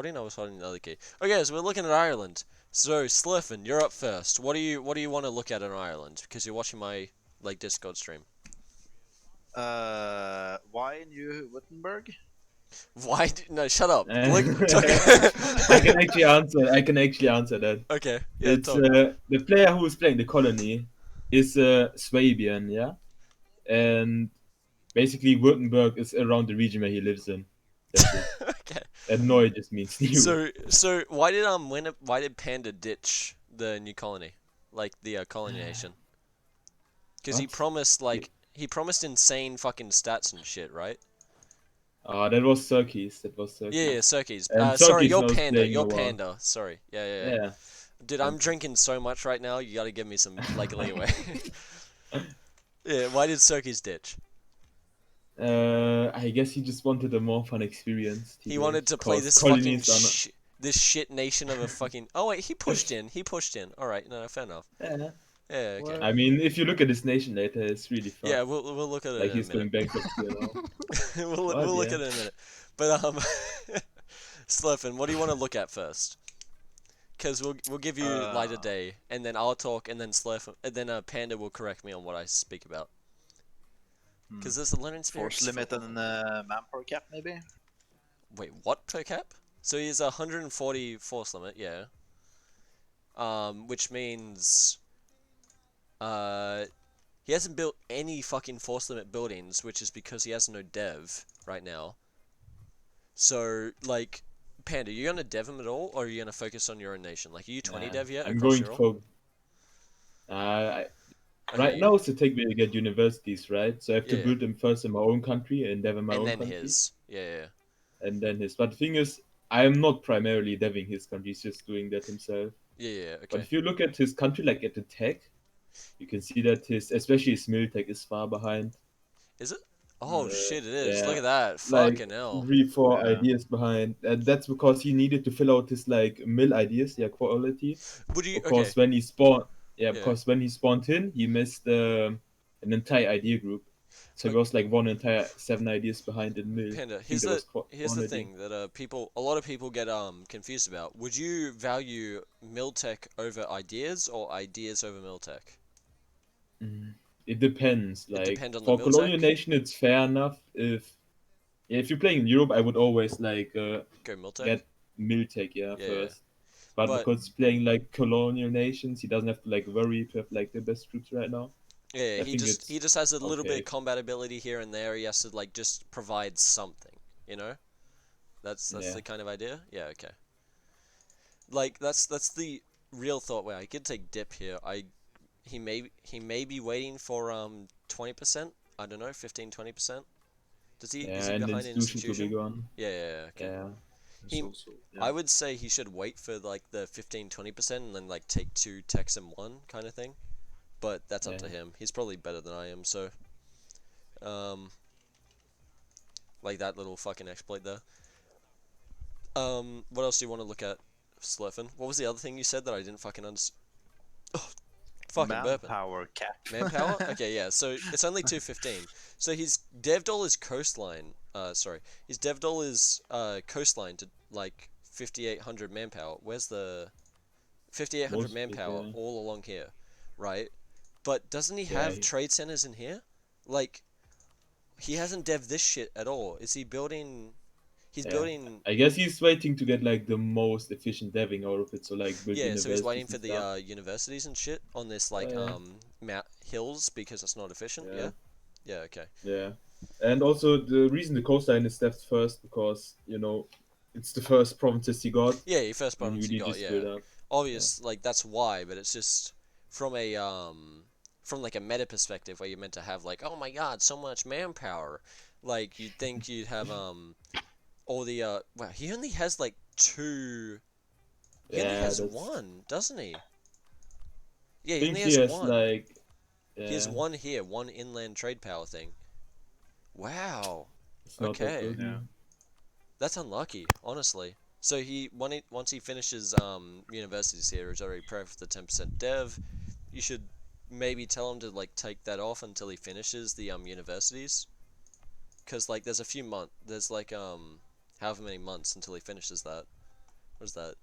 recording? I was holding the other key. Okay, so we're looking at Ireland. So, Sliffin, you're up first. What do you want to look at in Ireland? Because you're watching my Discord stream. Why New Wittenberg? Why? No, shut up. I can actually answer that. Okay, yeah, It's talk. the player who is playing the colony is Swabian, yeah, and basically Württemberg is around the region where he lives in. That's it. Okay. And Neu just means new. So why did Panda ditch the new colony, like the colony nation? Because he What? promised insane fucking stats and shit, right? That was Cirques. Yeah, Cirques. And Sorry, Cirques you're knows Panda. playing You're a while. Panda. Sorry. Yeah. Yeah. Dude, I'm drinking so much right now. You gotta give me some leeway. Yeah. Why did Cirques ditch? I guess he just wanted a more fun experience. He wanted to play this fucking this shit nation of a fucking. Oh wait, he pushed in. All right, no, fair enough. Yeah. Yeah, okay. I mean, if you look at his nation later, it's really fun. Yeah, we'll look at it like in a he's going minute. bankrupt here now. we'll look at it in a minute. But Slurfin, what do you want to look at first? Because we'll give you light of day, and then I'll talk, and then Slurfin, and then Panda will correct me on what I speak about. Because there's a learning spirit. Force limit and manpower cap, maybe? Wait, what per cap? So he's 140 force limit, yeah. Which means he hasn't built any fucking force limit buildings, which is because he has no dev right now. So, like, Panda, you gonna dev him at all, or are you gonna focus on your own nation? Like, are you 20 dev yet? I'm going to focus. Right now it's the take me to get universities, right? So I have to build them first in my own country and dev in my own country. And then his. Yeah. And then his. But the thing is, I am not primarily deving his country, he's just doing that himself. Yeah, okay. But if you look at his country, like at the tech, you can see that especially his mill tech is far behind. Is it? Oh shit, it is. Yeah. Look at that. Like, Fucking hell. 3-4 ideas behind. And that's because he needed to fill out his like mill ideas, quality. Would you Because when he spawned because when he spawned in, he missed an entire idea group. So he was like one entire 7 ideas behind in mill. Panda, here's the thing that a lot of people get confused about. Would you value mill tech over ideas or ideas over mill tech? It depends. Like, depends on for the mill Coloinal tech? Nation, it's fair enough. If you're playing in Europe, I would always like Go mill tech? get mill tech Yeah. first. But because playing like Colonial Nations, he doesn't have to like worry to have like the best troops right now. Yeah, he just has a little bit of combat ability here and there. He has to like just provide something, you know. That's the kind of idea. Yeah, okay. Like that's the real thought. Where I could take dip here. He may be waiting for 20%. I don't know, 15-20%. Does he? Is he behind an institution? Yeah. Okay. Yeah. I would say he should wait for like the 15-20% and then like take 2 techs in 1 kind of thing. But that's up to him. He's probably better than I am, so like that little fucking exploit there. What else do you want to look at, Slurfin? What was the other thing you said that I didn't fucking understand? Oh, fucking burping. Manpower cap. Manpower? Okay, yeah, so it's only 215. So his dev doll is coastline. His dev doll is coastline to like 5,800 manpower. Where's the 5,800 manpower all along here, right? But doesn't he have trade centers in here? Like, he hasn't dev'd this shit at all. Is he building? He's building. I guess he's waiting to get like the most efficient deving out of it. So like, so he's waiting for the universities and shit on this like hills because it's not efficient. Yeah. Okay. Yeah, and also the reason the coastline is dev'd first because it's the first provinces he got. Yeah, your first province he got. Yeah. Obvious, like that's why, but it's just from a from like a meta perspective where you're meant to have like, oh my god, so much manpower. Like you'd think you'd have all the wow, he only has like 2. He only has 1, doesn't he? Yeah, he only has 1. Like, he has 1 here, 1 inland trade power thing. Wow. Okay. That's unlucky, honestly. So once he finishes universities here, he's already prepped for the 10% dev. You should maybe tell him to like take that off until he finishes the universities, because like there's a few months. There's like however many months until he finishes that. What's that?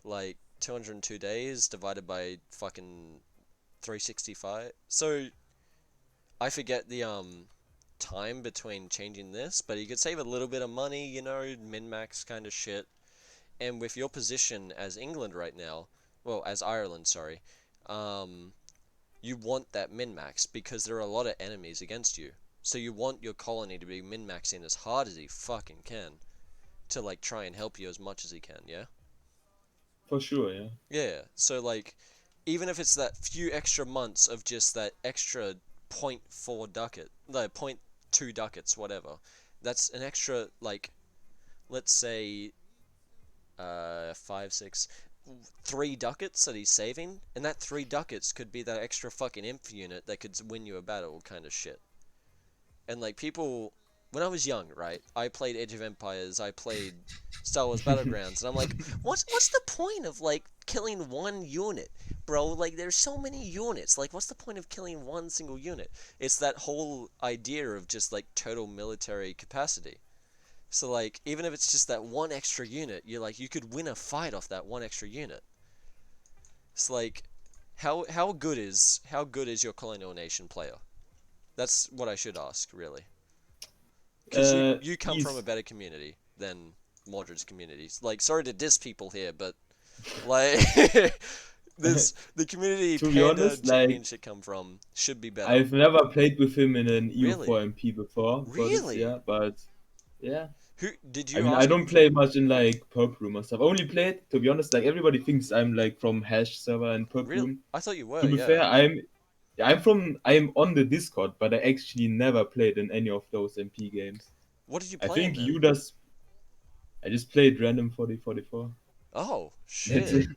Like 202 days divided by fucking 365. So I forget the time between changing this, but you could save a little bit of money, you know, min-max kind of shit. And with your position as England right now, well, as Ireland, sorry, um, you want that min-max because there are a lot of enemies against you. So you want your colony to be min-maxing as hard as he fucking can to like try and help you as much as he can, yeah? For sure, yeah. Yeah, so like even if it's that few extra months of just that extra point 0.4 ducat, no, point 0.2 ducats, whatever, that's an extra, like, let's say, 5, 6, 3 ducats that he's saving, and that 3 ducats could be that extra fucking imp unit that could win you a battle kind of shit. And like people, when I was young, right, I played Age of Empires, I played Star Wars Battlegrounds, and I'm like, what's the point of like killing one unit, bro? Like there's so many units. Like what's the point of killing one single unit? It's that whole idea of just like total military capacity. So like even if it's just that one extra unit, you're like you could win a fight off that one extra unit. It's like how good is your colonial nation player? That's what I should ask, really. Because you come from a He's better community than Mordred's communities. Like, sorry to diss people here, but like, this the community to be Panda honest, like championship come from should be better. I've never played with him in an Really, EU4 MP before for this, really. yeah, but yeah. Who did I you mean, I ask him don't for? play much in like Purple Room or stuff. I only played, to be honest, like everybody thinks I'm like from Hash server and Purple Real? Room. I thought you To were. be Yeah. fair, I'm on the Discord, but I actually never played in any of those MP games. What did you I play in think then? you just I just played random 4044. Oh That's shit! it.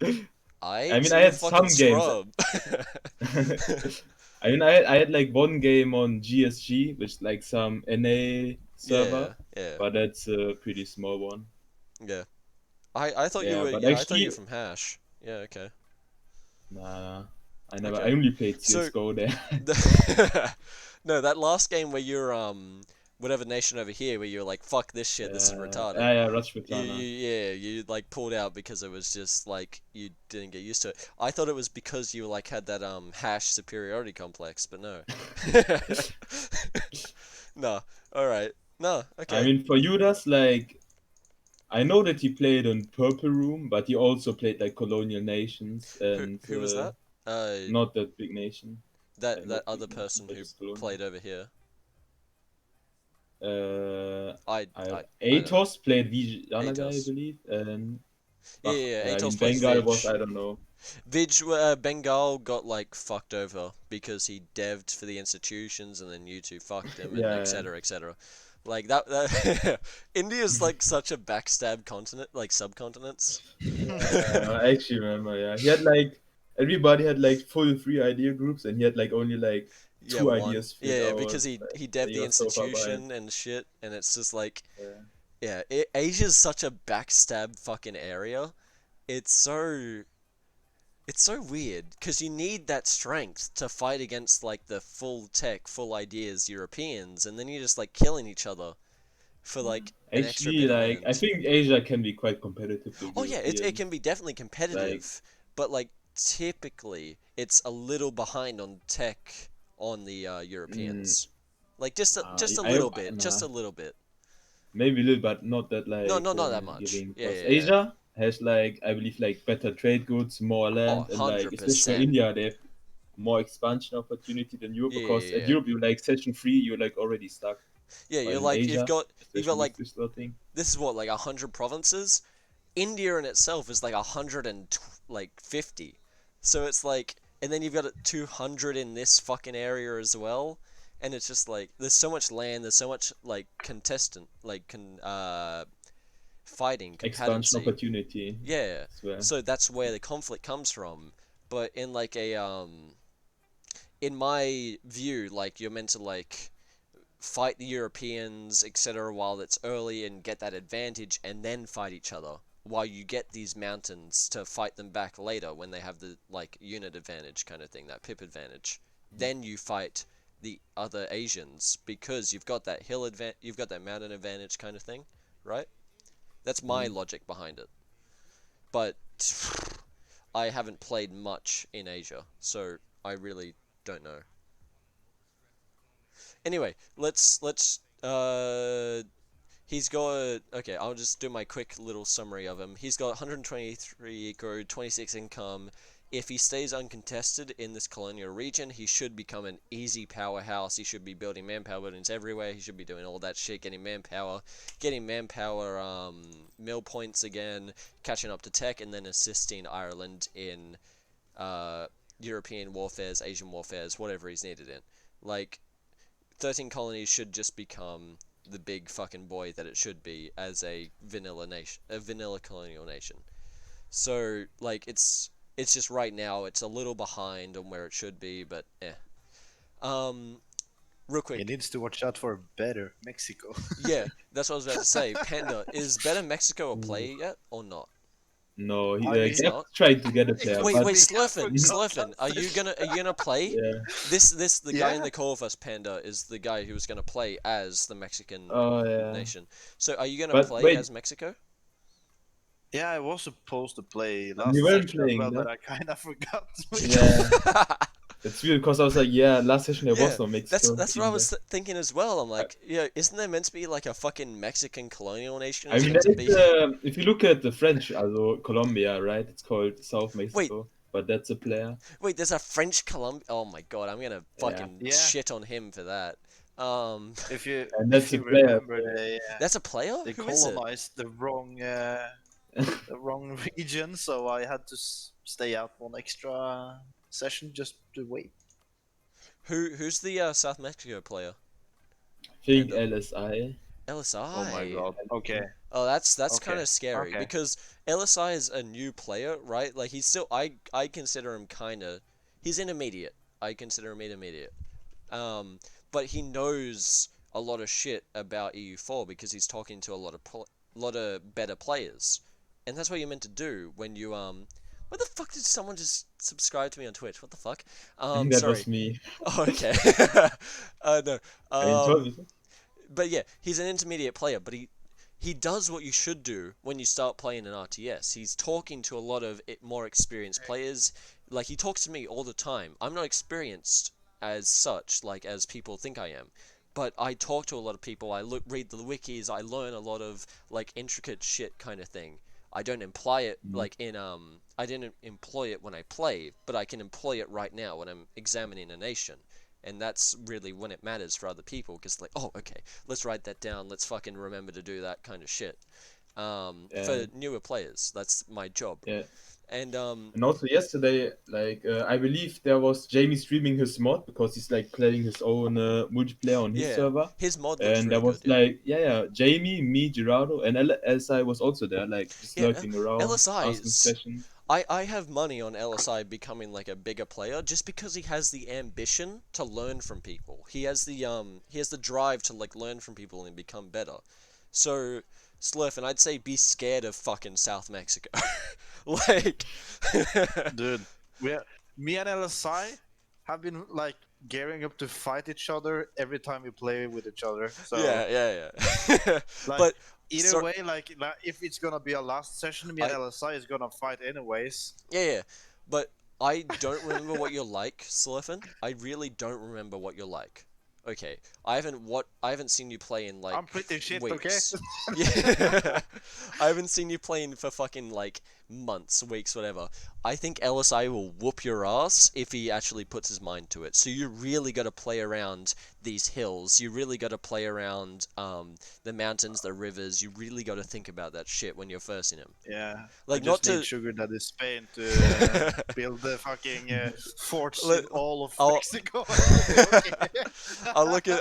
I Aight, mean, so I you're a had fucking some games. scrub. I mean, I had like one game on GSG, which like some NA server, Yeah, yeah, but that's a pretty small one. yeah. I thought you Yeah, were. but Yeah, I thought you were actually, from Hash. Yeah, okay, nah, I never. I okay. only played So CS:GO there. no, that last game where you're whatever nation over here where you're like fuck this shit, this is retarded. Yeah, You Rajputana. yeah, you like pulled out because it was just like you didn't get used to it. I thought it was because you like had that hash superiority complex, but no. No. All right. No. I Okay. mean, for Judas, like I know that he played on Purple Room, but he also played like Colonial Nations Who and who was that? not that big nation. That Not other big nation, person but who just Colonial. played over here. Uh, I I I don't know. Atos played Vijanaga, I Atos. believe, and Yeah, yeah, yeah. I mean Atos plays Bengal was, Vij. I don't know. Bengal got like fucked over because he devved for the institutions and then you two fucked him and Yeah, etc etc. Like that India's like such a backstab continent, like subcontinents. yeah, I actually remember. Yeah, he had like everybody had like full three idea groups, and he had like only like Yeah, two one. ideas filled Yeah, out. because he And devved he the was so far behind. institution and shit, and it's just like, Yeah. yeah, Asia's such a backstab fucking area. It's so it's so weird because you need that strength to fight against like the full tech, full ideas Europeans, and then you're just like killing each other for like an extra Actually, bit of like I land. think Asia can be quite competitive with Oh yeah, it Europeans. can be definitely Like, competitive, but like typically it's a little behind on tech on the mm, Europeans. Like just a I little bit, just nah, a little bit. maybe a little, but not that No, like no, not that much. giving. Yeah, Because yeah, yeah. Asia has like I believe like better trade goods, more Oh, land, and like especially for 100%. India, they have more expansion opportunity than Europe. Yeah, yeah, Because at yeah. Europe you like section 3, you're like already stuck. Yeah, But you're in like Asia, you've got especially like with this sort of thing, this is what like 100 provinces. India in itself is like 150. So it's like, and then you've got 200 in this fucking area as well. And it's just like there's so much land, there's so much like contestant, like fighting, expansion competency. opportunity Yeah. as well. So that's where the conflict comes from. But in like a in my view, like you're meant to like fight the Europeans, etc., while it's early and get that advantage, and then fight each other. While you get these mountains to fight them back later when they have the like unit advantage kind of thing, that pip advantage. Then you fight the other Asians because you've got that you've got that mountain advantage kind of thing, right? That's my Mm. logic behind it. but I haven't played much in Asia, so I really don't know. Anyway, he's got, okay, I'll just do my quick little summary of him. He's got 123 eco, 26 income. If he stays uncontested in this colonial region, he should become an easy powerhouse. He should be building manpower buildings everywhere. He should be doing all that shit, getting manpower mill points again, catching up to tech, and then assisting Ireland in European warfares, Asian warfares, whatever he's needed in. Like, 13 colonies should just become the big fucking boy that it should be as a vanilla nation, a vanilla colonial nation. So, like, it's just right now it's a little behind on where it should be, but Um, real quick. He needs to watch out for better Mexico. Yeah, that's what I was about to say. Panda, is Better Mexico a play yet or not? No, he, I mean, he's Gap not. tried to get it there, Wait, but wait, I Slurfin, forgot Slurfin, that. are you gonna play? yeah. The guy in Yeah. the call of us, Panda, is the guy who was gonna play as the Mexican Oh yeah. nation. So are you gonna But play wait. as Mexico? Yeah, I was supposed to play You last weren't session as playing, well, no? but I kind of forgot. Yeah. It's weird because I was like, yeah, last session there Yeah, was no Mexico. that's what I in was there. thinking as well. I'm like, yeah, isn't there meant to be like a fucking Mexican colonial nation? I It's mean, meant to that be. is, if you look at the French, also Colombia, right? It's called South Wait, Mexico, but that's a player. wait, there's a French Colombia. Oh my god, I'm gonna Yeah. fucking Yeah. shit on him for that. If you And that's if you a player. remember, That's a player. they Who is it? colonized the wrong region, so I had to stay out one extra session just to wait. Who's the South Mexico player? I think Panda. LSI. LSI. Oh my god. Okay. Oh, that's Okay, kind of scary okay. because LSI is a new player, right? Like he's still I consider him kind of he's intermediate. I consider him intermediate. But he knows a lot of shit about EU4 because he's talking to a lot of better players, and that's what you're meant to do when you What the fuck did someone just subscribe to me on Twitch? What the fuck? I think that Sorry. was me. Oh, okay. No. I mean, told me. But yeah, he's an intermediate player, but he does what you should do when you start playing an RTS. He's talking to a lot of more experienced players. Like, he talks to me all the time. I'm not experienced as such, like, as people think I am. But I talk to a lot of people, read the wikis, I learn a lot of, like, intricate shit kind of thing. I don't imply it, like, I didn't employ it when I play, but I can employ it right now when I'm examining a nation. And that's really when it matters for other people, because like, oh, okay, let's write that down, let's fucking remember to do that kind of shit. For newer players, that's my job. Yeah. And And also yesterday, like I believe there was Jamie streaming his mod because he's like playing his own multiplayer on his yeah, server. his mod looks And really there was good. Yeah. like Jamie, me, Gerardo, and LSI was also there, like just Yeah, lurking around, LSI asking is- questions. I have money on LSI becoming like a bigger player just because he has the ambition to learn from people. He has the drive to like learn from people and become better. So Slurf, and I'd say be scared of fucking South Mexico. Like Dude, me and LSI have been like gearing up to fight each other every time we play with each other. So yeah. like, But either so- way, like if it's gonna be a last session, me and I- LSI is gonna fight anyways. yeah. But I don't remember what you're like, Slurfin. I really don't remember what you're like. Okay, I haven't seen you play in like I'm pretty shit, weeks. okay? Yeah, I haven't seen you playing for fucking like months, weeks, whatever. I think LSI will whoop your ass if he actually puts his mind to it. So you really got to play around these hills. You really got to play around the mountains, the rivers. You really got to think about that shit when you're versing him. Yeah. Like, I not just need to- Sugar Daddy Spain to build the fucking forts Let- in all of I'll- Mexico. Okay.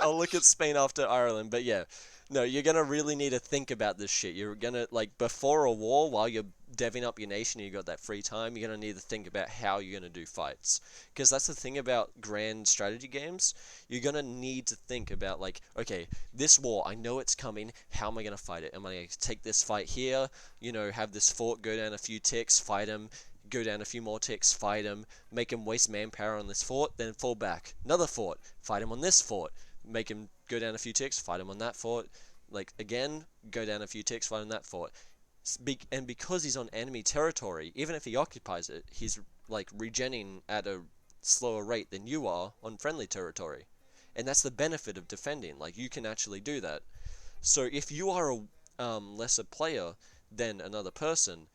I'll look at Spain after Ireland, but yeah. No, you're gonna really need to think about this shit. You're gonna, like, before a war, while you're deving up your nation, you got that free time, you're gonna need to think about how you're gonna do fights. Because that's the thing about grand strategy games. You're gonna need to think about, like, okay, this war, I know it's coming, how am I gonna fight it? Am I gonna take this fight here, have this fort go down a few ticks, fight him, go down a few more ticks, fight him, make him waste manpower on this fort, then fall back. Another fort, fight him on this fort, make him go down a few ticks, fight him on that fort, like, again, go down a few ticks, fight on that fort. And because he's on enemy territory, even if he occupies it, he's like regenning at a slower rate than you are on friendly territory. And that's the benefit of defending. Like, you can actually do that. So if you are a lesser player than another person,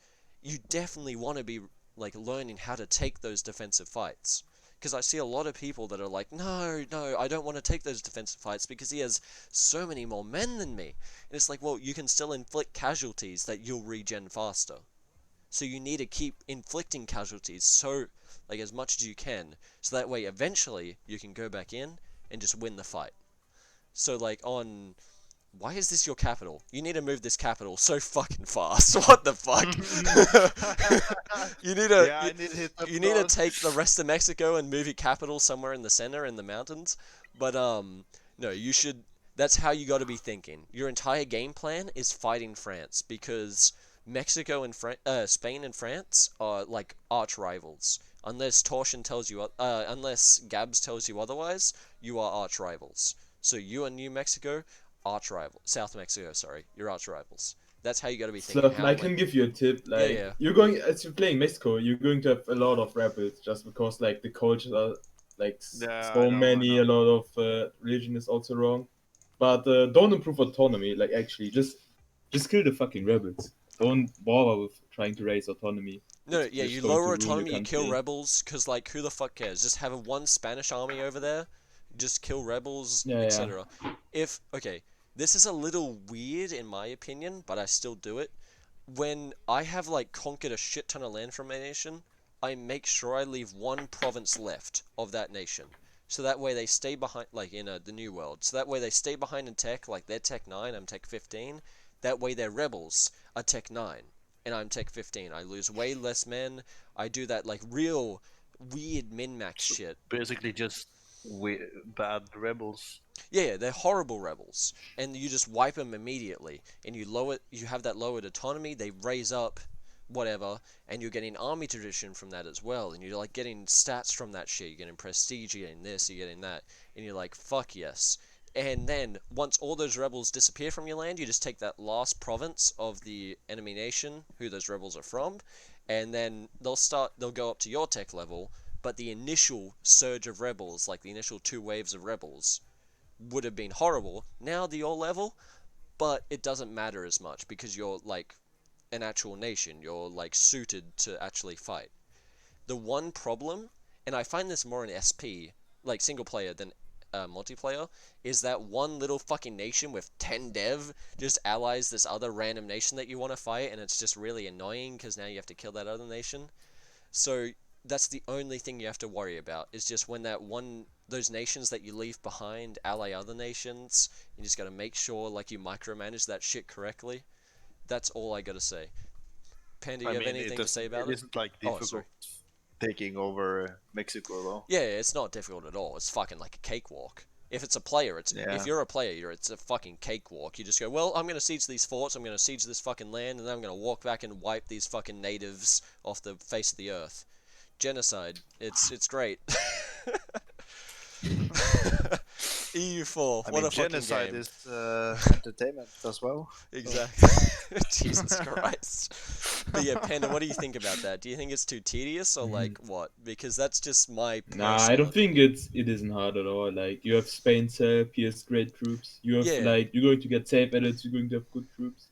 you definitely want to be like learning how to take those defensive fights. Because I see a lot of people that are like, no, I don't want to take those defensive fights because he has so many more men than me. And it's like, well, you can still inflict casualties that you'll regen faster. So you need to keep inflicting casualties so, like, as much as you can. So that way, eventually, you can go back in and just win the fight. So, like, on why is this your capital? You need to move this capital so fucking fast. What the fuck? you need to Yeah, I need to hit the you need to plus. take the rest of Mexico and move your capital somewhere in the center in the mountains. But no, you should. That's how you got to be thinking. Your entire game plan is fighting France because Mexico and Spain and France are like arch rivals. Unless Torsion tells you, unless Gabs tells you otherwise, you are arch rivals. So you and New Mexico, arch rival. South Mexico, sorry, you're arch rivals. That's how you got to be thinking. So How I like, can give you a tip. yeah, Like yeah, you're going as you're playing Mexico, you're going to have a lot of rebels just because like the cultures are like Yeah, I so know, I many. know. A lot of religion is also wrong. But don't improve autonomy. Like actually, just kill the fucking rebels. Don't bother with trying to raise autonomy. no, It's yeah, you just going to lower ruin your autonomy, you kill country. rebels, cause like who the fuck cares? Just have a one Spanish army over there, just kill rebels, Yeah, yeah. etc. If okay, this is a little weird in my opinion, but I still do it. When I have like conquered a shit ton of land from a nation, I make sure I leave one province left of that nation. So that way they stay behind, like in the New World. So that way they stay behind in tech, like they're Tech 9, I'm Tech 15. That way their rebels are Tech 9, and I'm Tech 15. I lose way less men. I do that like real weird min-max So shit. basically, just bad rebels. Yeah, they're horrible rebels, and you just wipe them immediately. And you have that lowered autonomy. They raise up, whatever, and you're getting army tradition from that as well. And you're like getting stats from that shit. You're getting prestige, you're getting this, you're getting that, and you're like, fuck yes. And then once all those rebels disappear from your land, you just take that last province of the enemy nation, who those rebels are from, and then they'll go up to your tech level. But the initial surge of rebels, like the initial two waves of rebels, would have been horrible. Now they're your level, but it doesn't matter as much because you're like an actual nation. You're like suited to actually fight. The one problem, and I find this more in SP, like single player than multiplayer, is that one little fucking nation with 10 dev just allies this other random nation that you want to fight, and it's just really annoying because now you have to kill that other nation. So that's the only thing you have to worry about is just when those nations that you leave behind ally other nations. You just got to make sure like you micromanage that shit correctly. That's all I got to say. Panda, I you have mean, it anything to doesn't. say about It it? isn't like Oh, sorry. difficult taking over Mexico, though. Yeah, it's not difficult at all. It's fucking like a cakewalk. If it's a player, if Yeah. you're a player, it's a fucking cakewalk. You just go, well, I'm gonna siege these forts, I'm gonna siege this fucking land, and then I'm gonna walk back and wipe these fucking natives off the face of the earth. Genocide. It's great. EU4, I what mean, a fucking genocide game. is entertainment as well. Exactly. Jesus Christ. But yeah, Panda, what do you think about that? Do you think it's too tedious or Mhm. like what? Because that's just my Nah, I personal don't think opinion. it isn't hard at all. Like you have Spain's help, he has great troops. You have Yeah, like you're going to get safe edits, you're going to have good troops.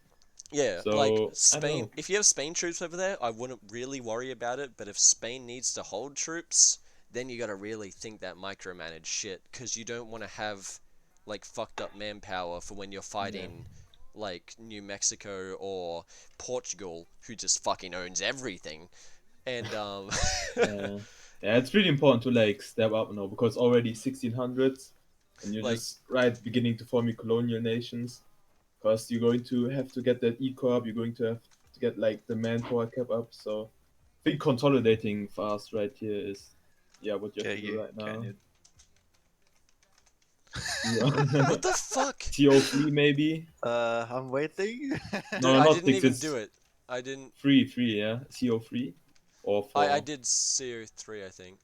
yeah. Like So I don't Spain, know. if you have Spain troops over there, I wouldn't really worry about it. But if Spain needs to hold troops, then you got to really think that micromanage shit because you don't want to have like fucked up manpower for when you're Yeah. fighting like New Mexico or Portugal, who just fucking owns everything. And Yeah. Yeah, it's really important to like step up now because already 1600s and you're like just right beginning to form your colonial nations because you're going to have to get that E-Corp, you're going to have to get like the manpower cap up. So I think consolidating fast right here is yeah what you have Can to do you? right Can now. you? what the fuck? CO3 maybe? I'm waiting. Dude, No, I not didn't six. even do It's it. I didn't. three. Yeah, CO3 or I four. did CO3, I think.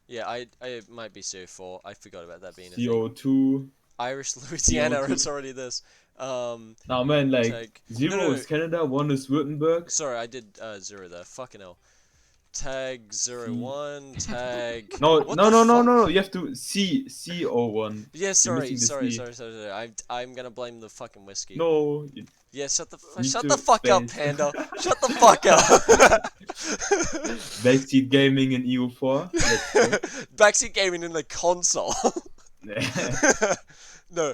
Yeah, I might be CO4. I forgot about that being a thing. CO2, Irish Louisiana, CO2. it's already this. Nah, man, like Tag. 0 No. is Canada, 1 is Württemberg. Sorry, I did 0 there. Fucking hell. Tag C. 01. Tag. No, What no, the no, no, fuck? no. You have to C01. Yeah, You're sorry, missing the sorry, C. sorry, sorry, sorry. I'm gonna blame the fucking whiskey. No, you Yeah, need shut the to fuck up, space. Panda. Shut the fuck up. Backseat gaming in EU4. Let's go. Backseat gaming in the console. Yeah. No,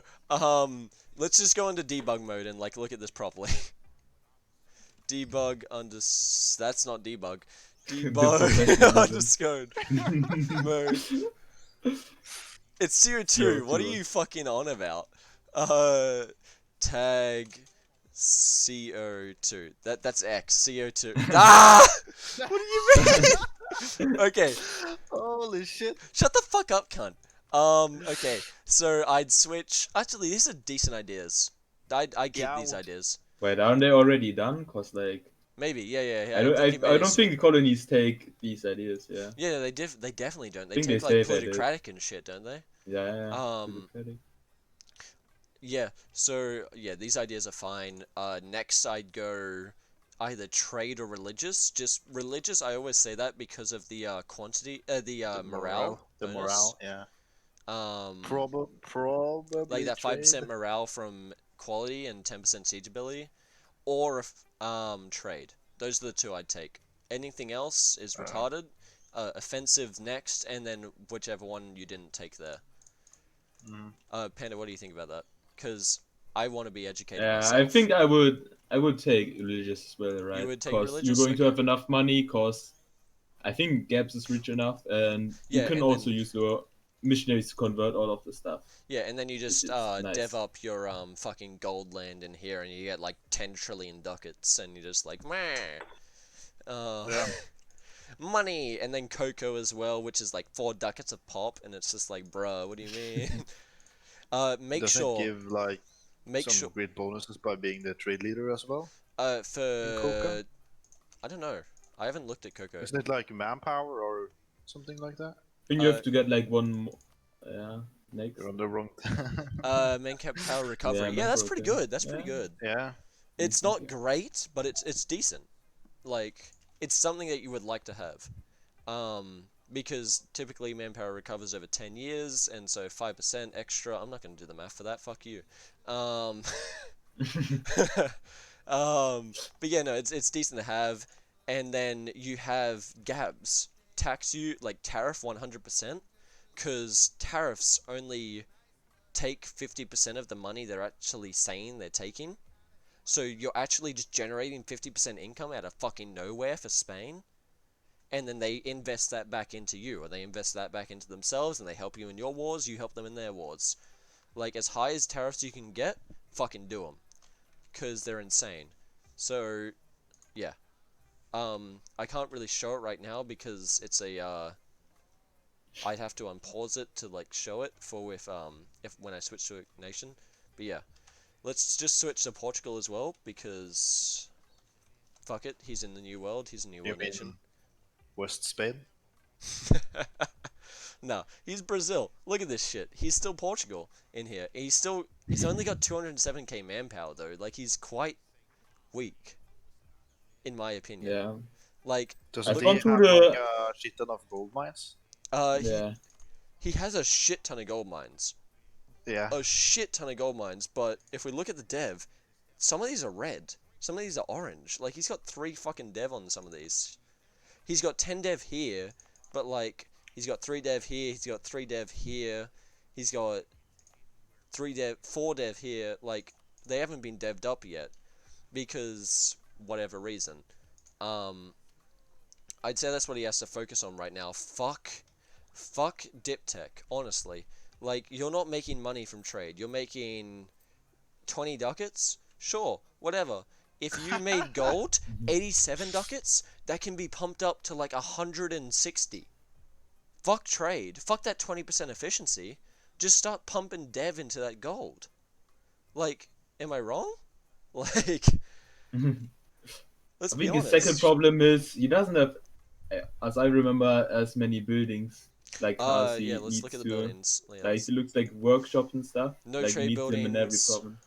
let's just go into debug mode and like look at this properly. Debug that's not debug. The Debug professionalism. underscore mode. It's CO2. What are you fucking on about? Tag CO2. That's X. CO2. Ah! What do you mean? Okay, Holy shit. shut the fuck up, cunt. Okay, so I'd switch. Actually, these are decent ideas. I keep Yeah, these ideas. Wait, aren't they already done? Cause like Maybe, yeah. I don't think he made I a don't think the colonies take these ideas. Yeah, Yeah, they definitely don't. They I think they take like say they did. plutocratic and shit, don't they? Yeah. Um, yeah. So yeah, these ideas are fine. Next I'd go either trade or religious. Just religious. I always say that because of the quantity, the morale. The bonus. morale, yeah. Probably Probably that trade. 5% morale from quality and 10% siege ability, or trade. Those are the two I'd take. Anything else is retarded. Offensive next, and then whichever one you didn't take there. Panda, what do you think about that? Because I want to be educated Yeah, myself. I think I would take religious as well, right? You would take Because religious? you're going to Okay. have enough money. Cause I think Gaps is rich enough, and you Yeah, can and also then- use your missionaries to convert all of the stuff. Yeah, and then you just is nice. dev up your fucking gold land in here, and you get like 10 trillion ducats, and you're just like, meh. Money, and then cocoa as well, which is like 4 ducats a pop, and it's just like, bruh, what do you mean? Make Doesn't sure. it give like Make some sure. great bonuses by being the trade leader as well? For I don't know. I haven't looked at cocoa. Isn't it like manpower or something like that? I think you have to get like one more. Yeah, next. You're on the wrong. Man cap power recovery. Yeah, Yeah, that's manpower, pretty okay. good. That's pretty good. Yeah. It's not great, but it's decent. Like it's something that you would like to have. Because typically manpower recovers over 10 years, and so 5% extra. I'm not going to do the math for that. Fuck you. But yeah, no, it's decent to have. And then you have Gabs tax you like tariff 100%, because tariffs only take 50% of the money they're actually saying they're taking. So you're actually just generating 50% income out of fucking nowhere for Spain. And then they invest that back into you, or they invest that back into themselves, and they help you in your wars, you help them in their wars. Like, as high as tariffs you can get, fucking do them. Because they're insane. So, yeah. I can't really show it right now because it's a, I'd have to unpause it to, like, show it for if when I switch to a nation. But yeah. Let's just switch to Portugal as well, because fuck it, he's in the New World, he's a New World nation. West Spain? No, he's Brazil. Look at this shit. He's still Portugal in here. He's only got 207k manpower though. Like he's quite weak, in my opinion. Yeah. Like Doesn't he gone have through like a shit ton of gold mines? Yeah. he has a shit ton of gold mines. Yeah. A shit ton of gold mines, but if we look at the dev, some of these are red. Some of these are orange. Like he's got 3 fucking dev on some of these. He's got 10 dev here, but like he's got 3 dev here, he's got 3 dev here, he's got 4 dev here. Like they haven't been devved up yet because whatever reason. I'd say that's what he has to focus on right now. Fuck dip tech, honestly. Like you're not making money from trade. You're making 20 ducats? Sure, whatever. If you made gold, 87 ducats, that can be pumped up to like 160. Fuck trade. Fuck that 20% efficiency. Just start pumping dev into that gold. Like, am I wrong? Like, let's I be think his honest. second problem is he doesn't have, as I remember, as many buildings. Like cars he yeah, let's needs look at the to. buildings. Yeah, Like it looks like workshops and stuff. No like trade needs them in every buildings. problem.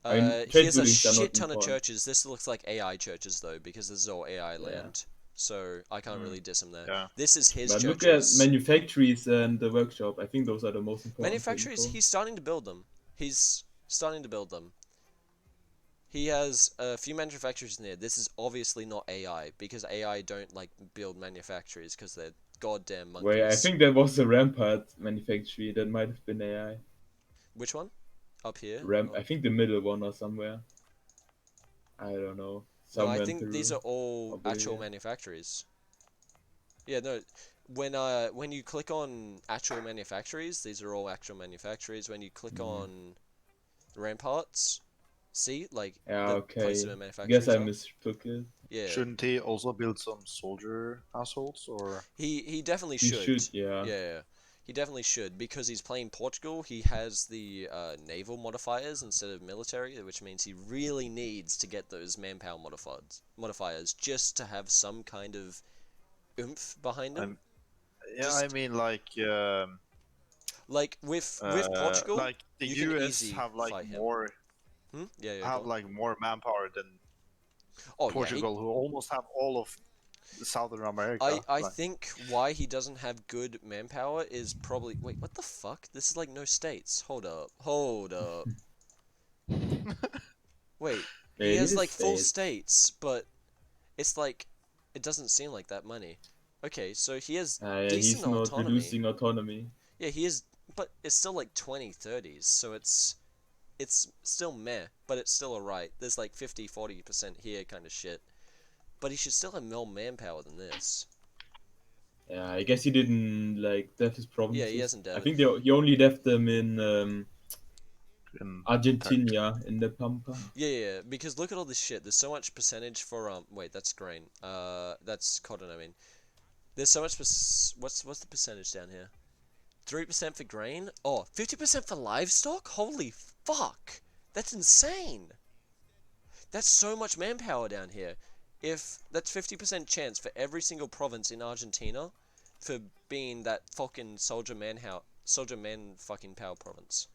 I mean, He trade has a buildings are shit not ton of important. churches. This looks like AI churches though, because this is all AI Yeah. land. So I can't really diss him there. Yeah. This is his But look at churches. manufactories and the workshop. I think those are the most important things. Manufactories, he's starting to build them. He's starting to build them. He has a few manufacturers in there. This is obviously not AI, because AI don't like build manufactories because they're goddamn monkeys. Wait, I think that was the Rampart manufactory. That might have been AI. Which one? Up here? I think the middle one or somewhere. I don't know. No, I Somewhere in think Peru. these are all or actual Bolivia. manufactories. Yeah, no. When you click on actual manufactories, these are all actual manufactories. When you click on ramparts, see like Yeah, the okay. places where Guess manufactories I are. mistook it. Yeah, Shouldn't he also build some soldier households or? he definitely He should. should, yeah. Yeah, he definitely should, because he's playing Portugal. He has the naval modifiers instead of military, which means he really needs to get those manpower modifiers just to have some kind of oomph behind him. Yeah, I Just mean like with Portugal, like the you can US easy have like fight him. more Yeah, yeah, go on. more manpower than Oh yeah, Portugal, who almost have all of Southern America. I Like, think why he doesn't have good manpower is probably wait, what the fuck? This is like no states. Hold up. Wait, he Yeah, it has is like full state. states, but it's like it doesn't seem like that many. Okay, so he has Yeah, decent he's not autonomy. reducing autonomy. Yeah, he is, but it's still like 20-30s, so it's still meh, but it's still alright. There's like 50-40% here kind of shit. But he should still have more manpower than this. Yeah, I guess he didn't like def his Yeah, he provinces. hasn't I done it. think he only left them in in Argentina in the Pampa. Yeah, because look at all this shit. There's so much percentage for wait, that's grain. That's cotton. I mean, there's so much. What's the percentage down here? 3% for grain. Oh, 50% for livestock. Holy fuck, that's insane. That's so much manpower down here. If that's 50% chance for every single province in Argentina, for being that fucking soldier man fucking power province.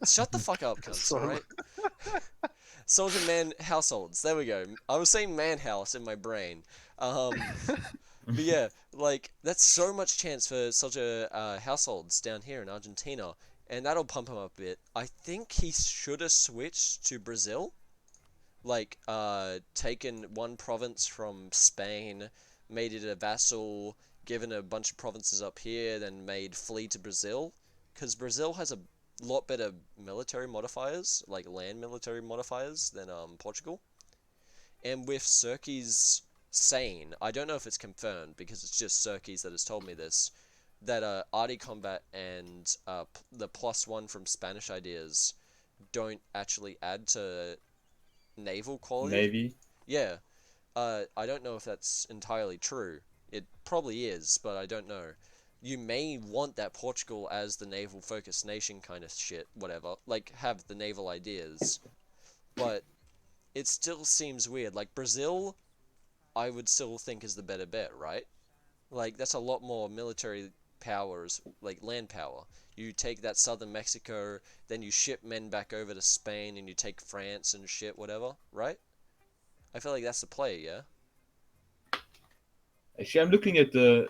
Shut the fuck up, cunts. so Alright. Soldier man households. There we go. I was saying man house in my brain. But yeah, like that's so much chance for soldier households down here in Argentina, and that'll pump him up a bit. I think he should have switched to Brazil, like taken one province from Spain, made it a vassal, given a bunch of provinces up here, then made flee to Brazil, because Brazil has a lot better military modifiers, like land military modifiers, than Portugal. And with Circe's saying, I don't know if it's confirmed because it's just Circes that has told me this, that arty combat and the +1 from Spanish ideas don't actually add to naval quality. Navy. Yeah, I don't know if that's entirely true. It probably is, but I don't know. You may want that Portugal as the naval focused nation kind of shit, whatever. Like, have the naval ideas. But it still seems weird. Like, Brazil, I would still think is the better bet, right? Like, that's a lot more military powers, like land power. You take that southern Mexico, then you ship men back over to Spain, and you take France and shit, whatever, right? I feel like that's the play, yeah? Actually, I'm looking at the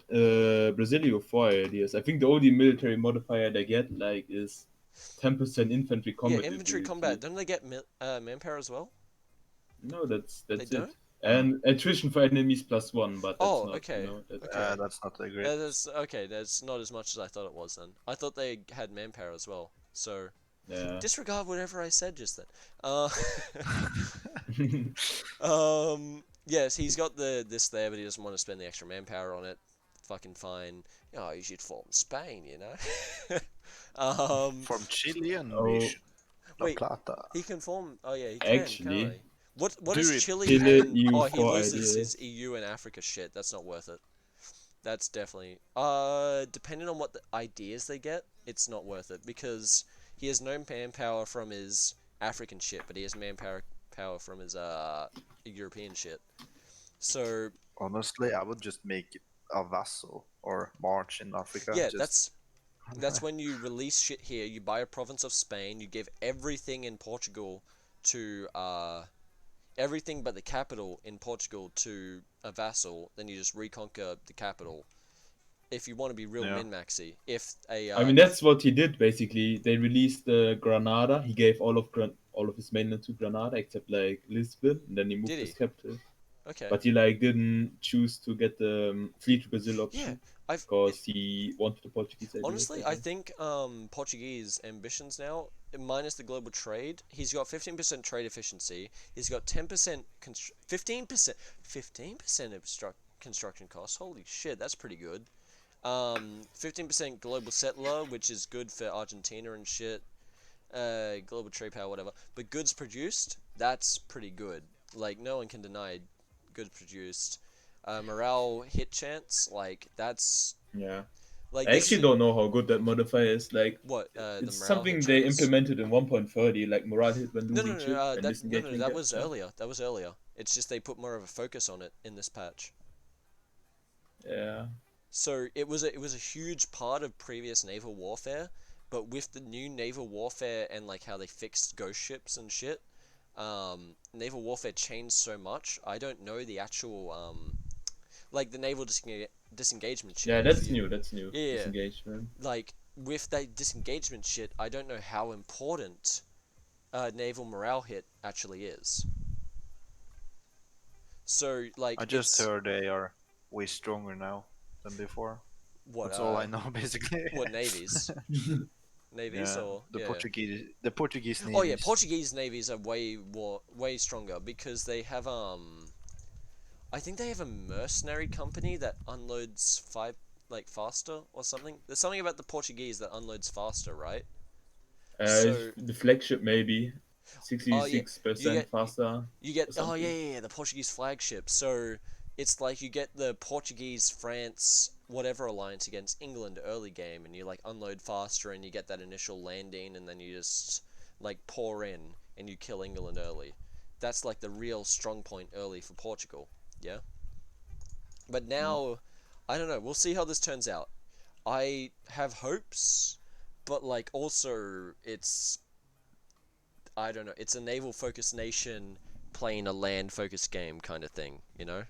Brasilio 4 ideas. I think the only military modifier they get like is 10% infantry Yeah, combat infantry combat. ability. Don't they get manpower as well? No, that's They it. don't? And attrition for enemies +1, but that's Oh, not, okay. that's Okay. that's not the great. That's okay. That's not as much as I thought it was then. I thought they had manpower as well. So yeah. disregard whatever I said just then. Uh, yes, he's got this there, but he doesn't want to spend the extra manpower on it. Fucking fine. Oh, you should form Spain, you know. From Chilean Oh, nation, La Wait, Plata. he can form. Oh yeah, he can, can't actually, he? What Do is it. Chile Chile and oh he EU4 loses his ideas. EU and Africa shit. That's not worth it. That's definitely depending on what the ideas they get, it's not worth it because he has no manpower from his African shit, but he has power from his European shit. So Honestly, I would just make it a vassal or march in Africa. yeah, Just that's That's when you release shit here. You buy a province of Spain. You give everything in Portugal to everything but the capital in Portugal to a vassal. Then you just reconquer the capital. If you want to be real Yeah. min-maxy, if a I mean, that's what he did basically. They released Granada. He gave all of his mainland to Granada except like Lisbon, and then he moved did his he? capital. Okay. But he like didn't choose to get the flee to Brazil Yeah, option I've because he wanted the Portuguese ideas. honestly, I think Portuguese ambitions now, minus the global trade, he's got 15% trade efficiency. He's got 10%, 15% construction costs. Holy shit, that's pretty good. 15% global settler, which is good for Argentina and shit. Global trade power, whatever. But goods produced, that's pretty good. Like, no one can deny goods produced. Morale hit chance, like, that's Yeah. like I this actually is don't know how good that modifier is. Like, what the it's morale hit something they chance. implemented in 1.30, like morale hit when No, no, losing no, ship and no, disengagement that gap. was earlier. That was earlier. It's just they put more of a focus on it in this patch. Yeah. So it was a huge part of previous naval warfare, but with the new naval warfare and like how they fixed ghost ships and shit, naval warfare changed so much. I don't know the actual like the naval disengagement shit. Yeah, If that's you new. That's new. yeah, yeah, Disengagement. like with that disengagement shit, I don't know how important naval morale hit actually is. So like I just it's heard they are way stronger now than before. what That's all I know, basically. what navies navies Yeah, or the yeah. Portuguese Oh yeah, navies. Portuguese navies are way stronger because they have I think they have a mercenary company that unloads faster or something. There's something about the Portuguese that unloads faster, right? So The flagship maybe oh yeah, you 66% get faster you get or oh yeah, something. yeah, yeah, the Portuguese flagship. So it's like you get the Portuguese France whatever alliance against England early game, and you like unload faster, and you get that initial landing, and then you just like pour in and you kill England early. That's like the real strong point early for Portugal. Yeah. But Mm. now, I don't know. We'll see how this turns out. I have hopes, but like also it's I don't know. It's a naval focused nation playing a land focused game kind of thing, you know?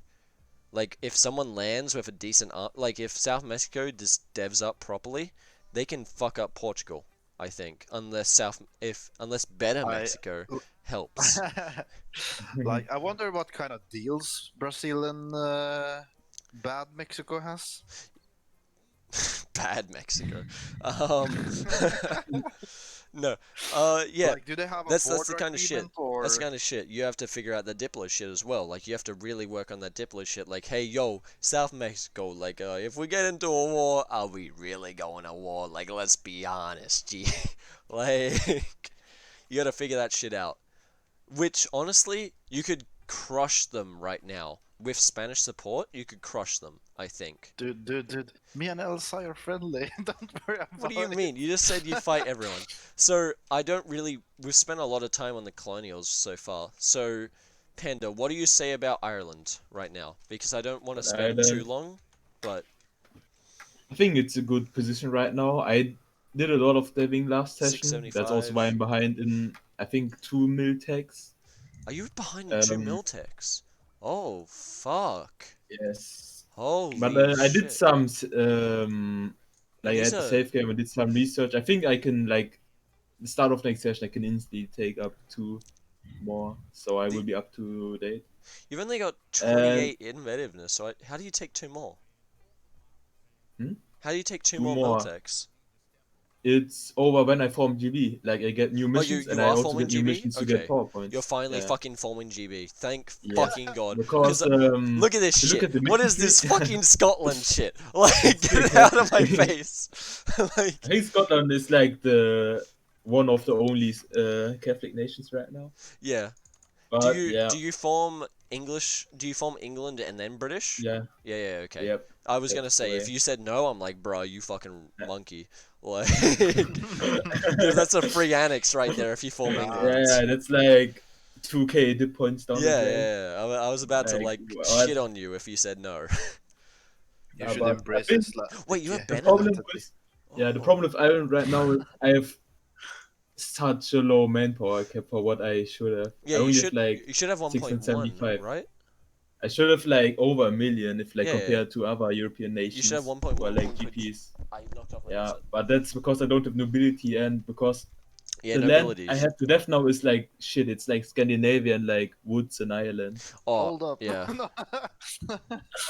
Like if someone lands with a decent like if South Mexico just devs up properly, they can fuck up Portugal, I think, unless better I Mexico helps. like. I wonder what kind of deals Brazil and bad Mexico has. Bad Mexico. Um No. Yeah. Like, do they have a That's the border kind of shit. agreement That's the or? kind of shit. You have to figure out the Diplo shit as well. Like you have to really work on that Diplo shit. Like, hey, yo, South Mexico. Like, if we get into a war, are we really going to war? Like, let's be honest, G. Like, you got to figure that shit out. Which honestly, you could crush them right now with Spanish support. You could crush them. I think. Dude. Me and Elsa are friendly. Don't worry What do you about mean? You just said you fight everyone. So I don't really. We've spent a lot of time on the colonials so far. So, Panda, what do you say about Ireland right now? Because I don't want to But spend too long. But I think it's a good position right now. I did a lot of diving last session. That's also why 675. I'm behind in I think 2 mil tags. Are you behind in two Um, Miltex? Oh fuck! yes, but Holy I did shit! some And like I these had the are save game. I did some research. I think I can like the start of next session. I can instantly take up 2 more, so I will the. be up to date. You've only got And 28 inventiveness. So how do you take two more? hmm? How do you take two two more more. Miltex? It's over when I form GB. Like I get new Oh, missions, and you I are also forming get new GB? missions to get Okay. power You're points. finally Yeah. fucking forming GB. Thank Yes, fucking God. Because because look at this if you look shit. at the What mission is tree, this fucking Scotland shit? Like, it's get pretty it out of my crazy. face. Like, I think Scotland is like the one of the only Catholic nations right now. yeah. But yeah, Do you form English? Do you form England and then British? yeah, Yeah, yeah, okay. yep, I was gonna that's the say if way. you said no, I'm like, bro, you fucking Yeah, monkey. Like, because that's a free annex right there if you form Nah, England. yeah, that's like 2k dip points down the Yeah, drain. yeah, yeah. I was about to Like like what? shit on you if you said no. you should But I embrace think Islamic Wait, you have the Benin? problem identity. with Yeah, the problem with Ireland right now is I have such a low manpower cap for what I should have. Yeah, I you only have should like you should have 1.1, 675. right? I should have like over a million if like Yeah, yeah, yeah. compared to other European You should have nations who are 1.1. like GPs. I knocked off my Yeah, headset. but that's because I don't have nobility and because Yeah, the land I nobilities. have to death now is like shit. It's like Scandinavian, like woods in Ireland. Oh, Hold up. yeah.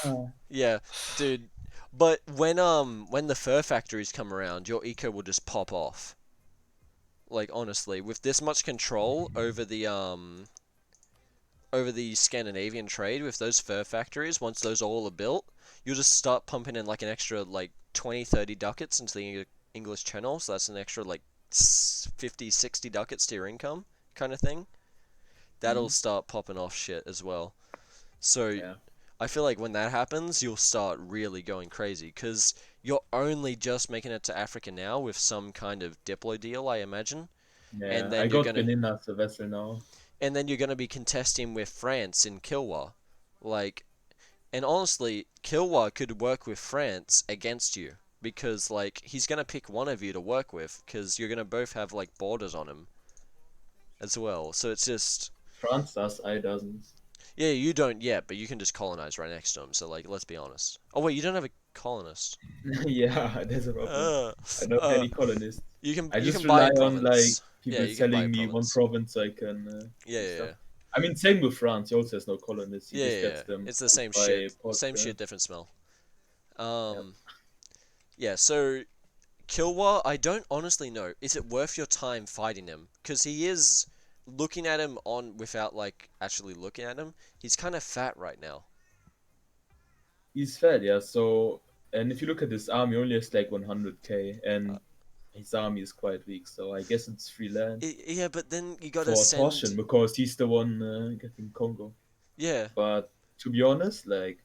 No. Yeah, dude. But when the fur factories come around, your eco will just pop off. Like honestly, with this much control over the Scandinavian trade with those fur factories, once those all are built, you'll just start pumping in like an extra like 20, 30 ducats into the English Channel, so that's an extra like 50, 60 ducats to your income kind of thing. That'll Mhm. start popping off shit as well. So Yeah, I feel like when that happens, you'll start really going crazy because you're only just making it to Africa now with some kind of Diplo deal, I imagine, and yeah. I then got Benin as a vessel now. you're gonna be contesting with France in Kilwa, like, and honestly, Kilwa could work with France against you because like he's gonna pick one of you to work with because you're gonna both have like borders on him as well. So it's just France does, I doesn't. yeah, you don't yet, but you can just colonize right next to him. So like, let's be honest. Oh wait, you don't have a colonist. Yeah, there's a problem. Uh, I don't have uh, any colonists. I you just can buy rely a on like province. Yeah, people you can buy a selling me one province. province so I can Yeah, do yeah, stuff. yeah. I mean, same with France. He also has no colonists. He Yeah, just yeah, gets yeah. them It's the owned same shit. by Same Portugal. shit, different smell. Yep. Um, yeah. So Kilwa, I don't honestly know. Is it worth your time fighting him? Because he is looking at him on without like actually looking at him. He's kind of fat right now. He's fed, yeah. So, and if you look at his army, he only has like 100k, Uh, and his army is quite weak. So I guess it's free land yeah, but then you gotta for send. Torsion because he's the one getting Congo. Yeah, But to be honest, like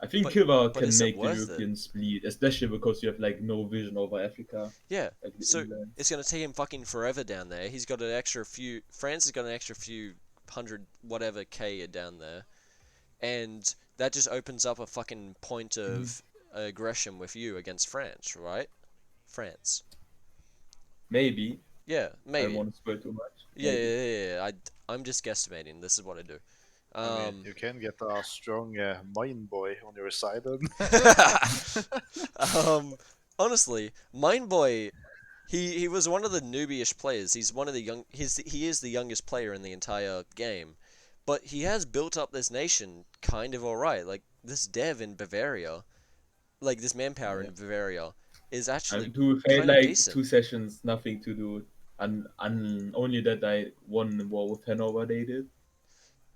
I think but Kilbar can is it make the worth it? Europeans bleed, especially because you have like no vision over Africa, Yeah. like the So inland. it's gonna take him fucking forever down there. He's got an extra few. France has got an extra few hundred whatever k down there, and that just opens up a fucking point Mhm. of aggression with you against France, right? France. Maybe Yeah, I don't maybe. want to spoil too much. Yeah, Maybe. yeah, yeah, yeah. I'm just guesstimating. This is what I do. I mean, Um, you can get a strong mind boy on your side. um, honestly, Mindboy, he was one of the newbie-ish players. He's one of the he is the youngest player in the entire game, but he has built up this nation kind of alright. Like this dev in Bavaria, like this manpower Yeah. in Bavaria, is actually And to say kind of like decent. 2 sessions, nothing to do, and only that I won the war with Hanover. They did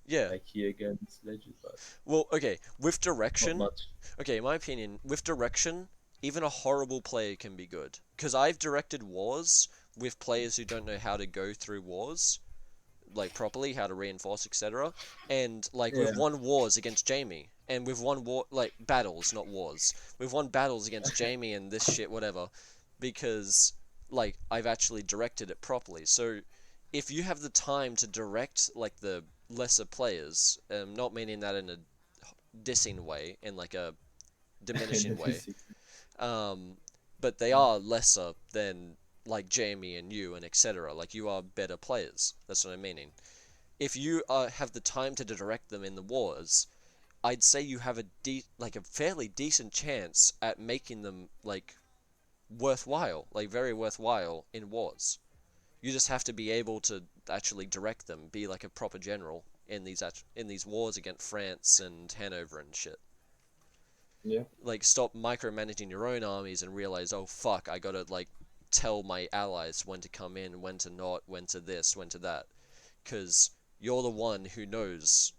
Yeah. like here against Legend, but Well, okay, with not direction, much. okay, in my opinion, with direction, even a horrible player can be good. Because I've directed wars with players who don't know how to go through wars, like properly, how to reinforce, etc. And like we've Yeah. won wars against Jamie, and we've won like battles, not wars. We've won battles against Jamie and this shit, whatever, because like I've actually directed it properly. So if you have the time to direct like the lesser players, not meaning that in a dissing way, in like a In diminishing the way, physics. um, but they are lesser than like Jamie and you and etc. Like you are better players. That's what I'm meaning. If you have the time to direct them in the wars, I'd say you have like a fairly decent chance at making them like worthwhile, like very worthwhile in wars. You just have to be able to actually direct them, be like a proper general in these wars against France and Hanover and shit. Yeah. Like stop micromanaging your own armies and realize, oh fuck, I gotta like tell my allies when to come in, when to not, when to this, when to that, because you're the one who knows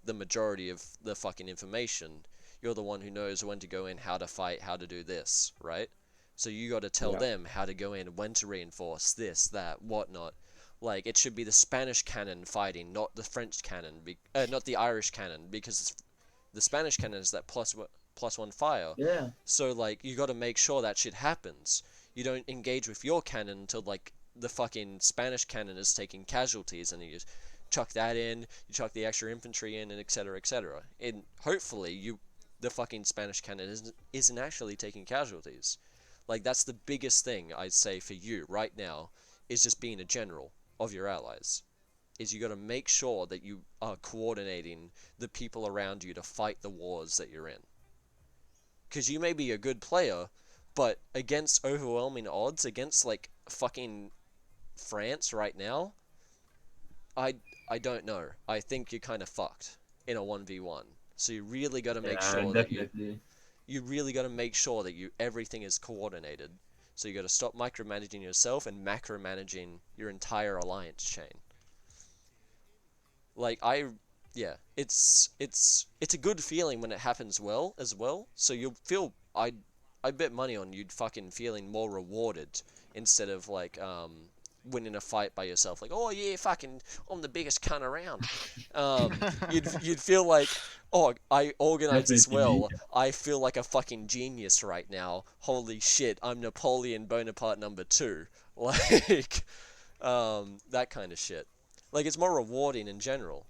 the majority of the fucking information. You're the one who knows when to go in, how to fight, how to do this, right? So you got to tell Yeah. them how to go in, when to reinforce this, that, whatnot. Like it should be the Spanish cannon fighting, not the French cannon, not the Irish cannon, because the Spanish cannon is that plus one fire. Yeah. So like you got to make sure that shit happens. You don't engage with your cannon until like the fucking Spanish cannon is taking casualties, and you just chuck that in. You chuck the extra infantry in, and etc. etc. And hopefully the fucking Spanish cannon isn't actually taking casualties. Like, that's the biggest thing I'd say for you right now, is just being a general of your allies. Is you got to make sure that you are coordinating the people around you to fight the wars that you're in. Because you may be a good player, but against overwhelming odds, against like fucking France right now, I I don't know. I think you're kind of fucked in a 1v1. So you really got to make Yeah, sure that definitely. you really got to make sure that everything is coordinated. So you got to stop micromanaging yourself and macromanaging your entire alliance chain. Like yeah, it's a good feeling when it happens well as well. So you'll feel I bet money on you fucking feeling more rewarded instead of like winning a fight by yourself. Like, oh yeah, fucking I'm the biggest cunt around. You'd feel like, oh, I organized this Definitely me. well. I feel like a fucking genius right now. Holy shit, I'm Napoleon Bonaparte number 2. Like that kind of shit. Like, it's more rewarding in general.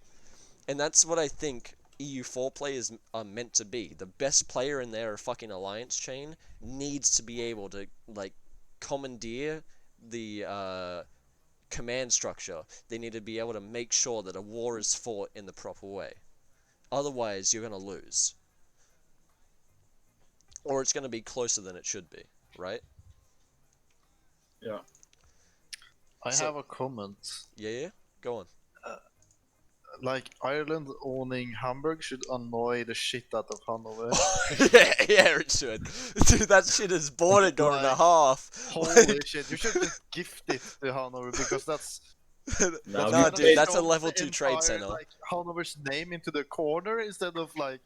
And that's what I think EU4 players are meant to be. The best player in their fucking alliance chain needs to be able to, like, commandeer the command structure. They need to be able to make sure that a war is fought in the proper way. Otherwise, you're going to lose. Or it's going to be closer than it should be, right? Yeah. I So- have a comment. Yeah? Go on. Like, Ireland owning Hamburg should annoy the shit out of Hanover. yeah, it should. Dude, that shit is border gone in a Like, half. Holy shit! You should just gift it to Hanover because that's Now Nah, we dude, that's a shows level the 2 trade entire, center. Like, Hanover's name into the corner instead of like.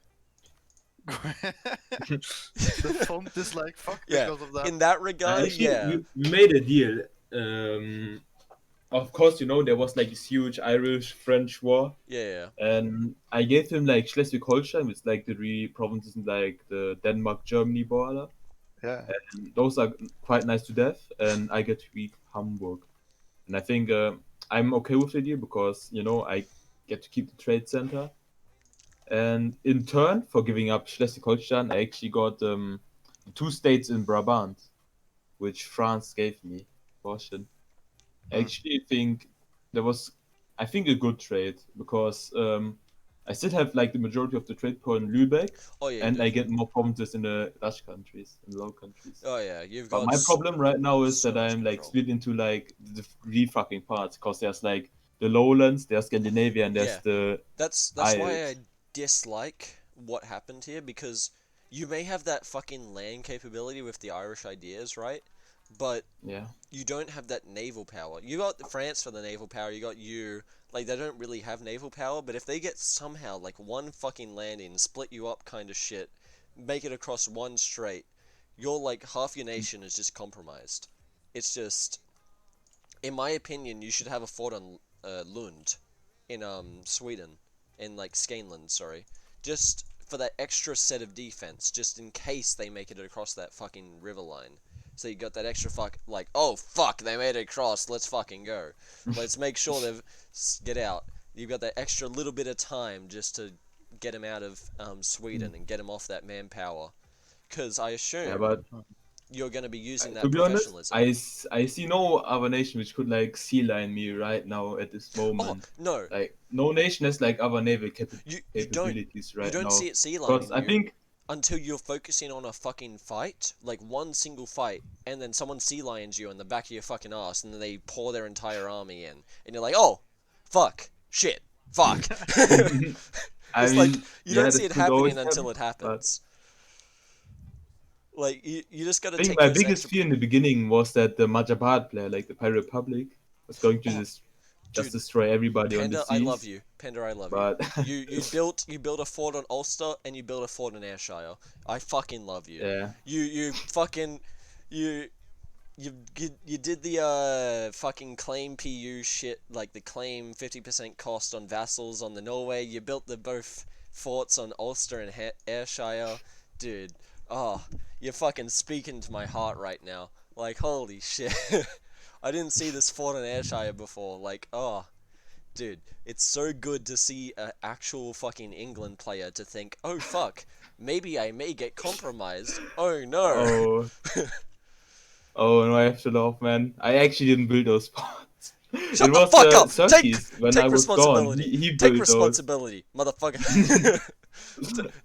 The font is like fuck Yeah, because of that. in that regard, actually, yeah. we made a deal. Of course, you know, there was like this huge Irish-French war, Yeah. and I gave him like Schleswig-Holstein, which is like the 3 provinces in like the Denmark-Germany border. Yeah. And those are quite nice to death, and I get to eat Hamburg. And I think I'm okay with the deal because, you know, I get to keep the trade center. And in turn, for giving up Schleswig-Holstein, I actually got 2 states in Brabant, which France gave me. Caution. I actually think there was, I think, a good trade because I still have like the majority of the trade power in Lübeck, Oh yeah, and you I do. get more provinces in the Dutch countries, in the Low Countries. Oh yeah, you've But got my problem right now is so that much I'm like control. split into like the 3 fucking parts because there's like the lowlands, there's Scandinavia, and there's Yeah. the That's why I Isles. dislike what happened here, because you may have that fucking land capability with the Irish ideas, right? But Yeah. you don't have that naval power. You got France for the naval power, you got like, they don't really have naval power, but if they get somehow like one fucking landing, split you up kind of shit, make it across one strait, you're like half your nation is just compromised. It's just, in my opinion, you should have a fort on Lund in Sweden, in like Skaneland, sorry, just for that extra set of defense, just in case they make it across that fucking river line. So you got that extra like, oh fuck, they made it across, let's fucking go. Let's make sure they get out. You've got that extra little bit of time just to get them out of Sweden and get them off that manpower. Because I Yeah, assume but you're going to be using to that be honest, professionalism. I see no other nation which could like sea line me right now at this Oh, moment. no, Like no nation has like other naval you don't. capabilities You right don't now. see it sea Because lining I you think until you're focusing on a fucking fight, like one single fight, and then someone sea lions you in the back of your fucking ass, and then they pour their entire army in, and you're like, oh, fuck, shit, fuck. I It's like, mean, you yeah, don't see that it could always happening until happen. it But happens. Like, you just gotta I think take my those biggest extra. fear in the beginning was that the Majapahit player, like the Pirate Republic, was going to Oh, just dude, destroy everybody on the Panda, I love seas. you. Panda, I love you. But You built a fort on Ulster, and you built a fort in Ayrshire. I fucking love you. yeah, You fucking you you did the fucking claim PU shit, like the claim 50% cost on vassals on the Norway. You built the both forts on Ulster and Ayrshire, dude. Oh, you're fucking speaking to my heart right now. Like, holy shit. I didn't see this fort in Ayrshire before. Like, oh, dude, it's so good to see an actual fucking England player to think, oh fuck, maybe I may get compromised. Oh no. oh, Oh no, I have to laugh, man. I actually didn't build those parts. Shut It the was fuck up! Circus when I Take was gone. responsibility. He Take built those. responsibility, motherfucker.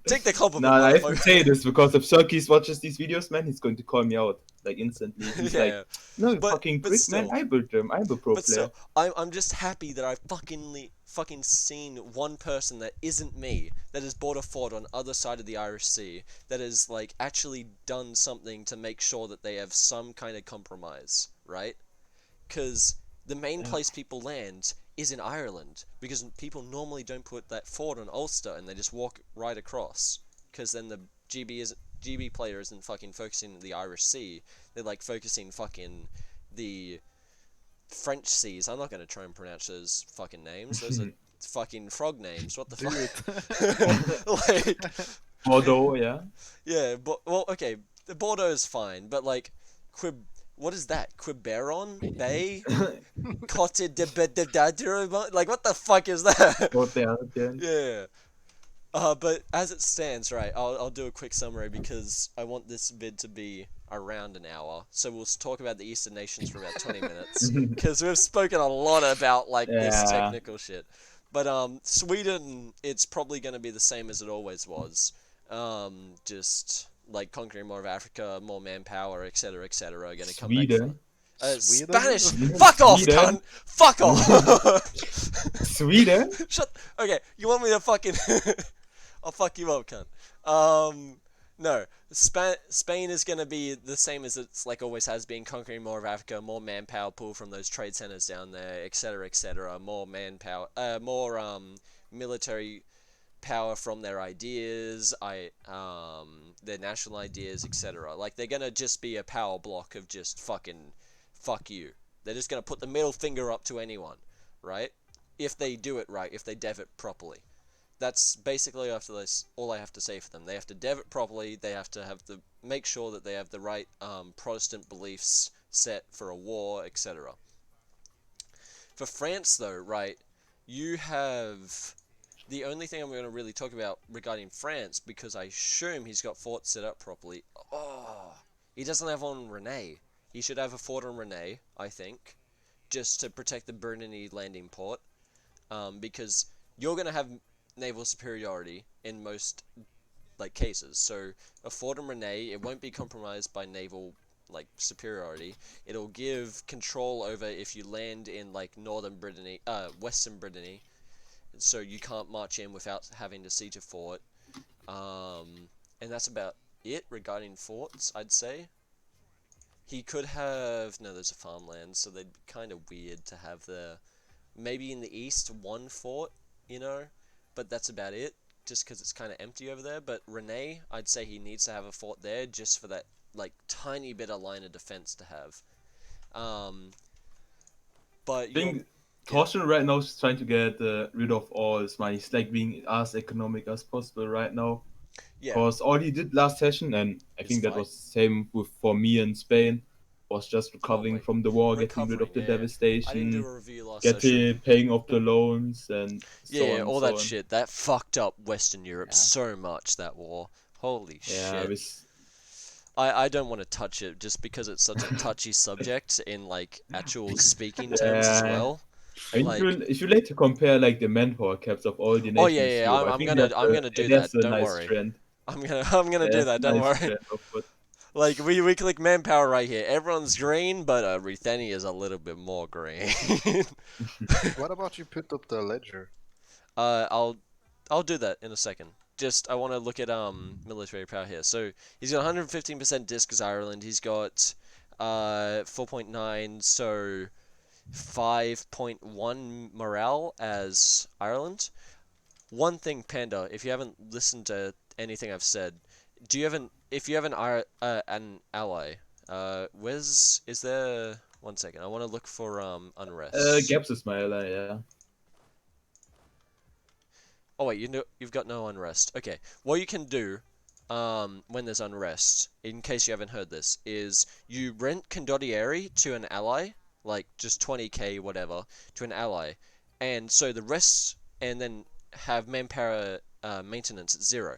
Take the compliment, Nah, I have to say motherfucker. this because if Circus watches these videos, man, he's going to call me out like instantly. He's like, Yeah, "No, you but fucking but prick, man! still, I built them. I'm a pro but player." still, I'm just happy that I've fucking seen one person that isn't me that has bought a fort on other side of the Irish Sea that has like actually done something to make sure that they have some kind of compromise, right? Because the main Yeah. place people land is in Ireland, because people normally don't put that fort on Ulster and they just walk right across, because then the GB player isn't fucking focusing on the Irish Sea. They're like focusing fucking the French seas. I'm not gonna try and pronounce those fucking names. Those are fucking frog names. What the Dude. fuck? Like, Bordeaux, yeah. yeah, but well, okay, the Bordeaux is fine, but like, what is that? Quiberon Bay? Cote de Bedadero? Like, what the fuck is that? Bordeaux again. Yeah. But as it stands, right, I'll do a quick summary because I want this vid to be around an hour. So we'll talk about the Eastern nations for about 20 minutes because we've spoken a lot about like this Yeah. technical shit. But Sweden, it's probably going to be the same as it always was. Just like conquering more of Africa, more manpower, etc., etc. Going to come back from Sweden. Sweden? Spanish. Fuck off, Sweden. cunt. Fuck off. Sweden? Shut. Okay, you want me to fucking? I'll fuck you up, cunt. No. Spain is gonna be the same as it's like always has been, conquering more of Africa, more manpower pool from those trade centers down there, etc., etc. More manpower, more military power from their ideas, their national ideas, etc. Like they're gonna just be a power block of just fucking fuck you. They're just gonna put the middle finger up to anyone, right? If they do it right, if they dev it properly. That's basically after this all I have to say for them. They have to dev it properly. They have to have the make sure that they have the right Protestant beliefs set for a war, etc. For France, though, right, you have the only thing I'm going to really talk about regarding France, because I assume he's got forts set up properly. Oh, he doesn't have one on Rene. He should have a fort on Rene, I think, just to protect the Brittany landing port, because you're going to have naval superiority in most like cases. So a fort on Rene, it won't be compromised by naval like superiority. It'll give control over if you land in like northern Brittany, western Brittany, so you can't march in without having to siege a fort. And that's about it regarding forts, I'd say. He could have no, there's a farmland, so they'd be kind of weird to have maybe in the east one fort, you know, but that's about it, just because it's kind of empty over there. But Rene, I'd say he needs to have a fort there just for that like tiny bit of line of defense to have. But I think Torsten right now is trying to get rid of all his money. He's like being as economic as possible right now. yeah, Because all he did last session, and I Is think that fight. was the same for me in Spain, was just recovering wait. from the war, getting rid of the Recovering, yeah. I didn't do devastation, a review last session. paying off the loans, and so Yeah, on and all so that on. shit. That fucked up Western Europe Yeah. so much, that war. Holy Yeah, shit. with I don't want to touch it just because it's such a touchy subject in like actual speaking terms as yeah. well. I mean, Like, if you later compare like the manpower caps of all the oh nations yeah, in Europe, I think I'm gonna do there's that. a Don't nice worry. trend. I'm gonna do There's that. a Don't nice worry. trend of what. Like we click manpower right here. Everyone's green, but Rutheni is a little bit more green. What about you put up the ledger? I'll do that in a second. Just I want to look at military power here. So he's got 115% disc as Ireland. He's got 4.9, so 5.1 morale as Ireland. One thing, Panda, if you haven't listened to anything I've said, if you have an ally, is there? One second, I want to look for unrest. Gaps is my ally, yeah. Oh wait, you've got no unrest. Okay, what you can do, when there's unrest, in case you haven't heard this, is you rent condottieri to an ally, like just 20k whatever, to an ally, and so the rest, and then have manpower maintenance at 0.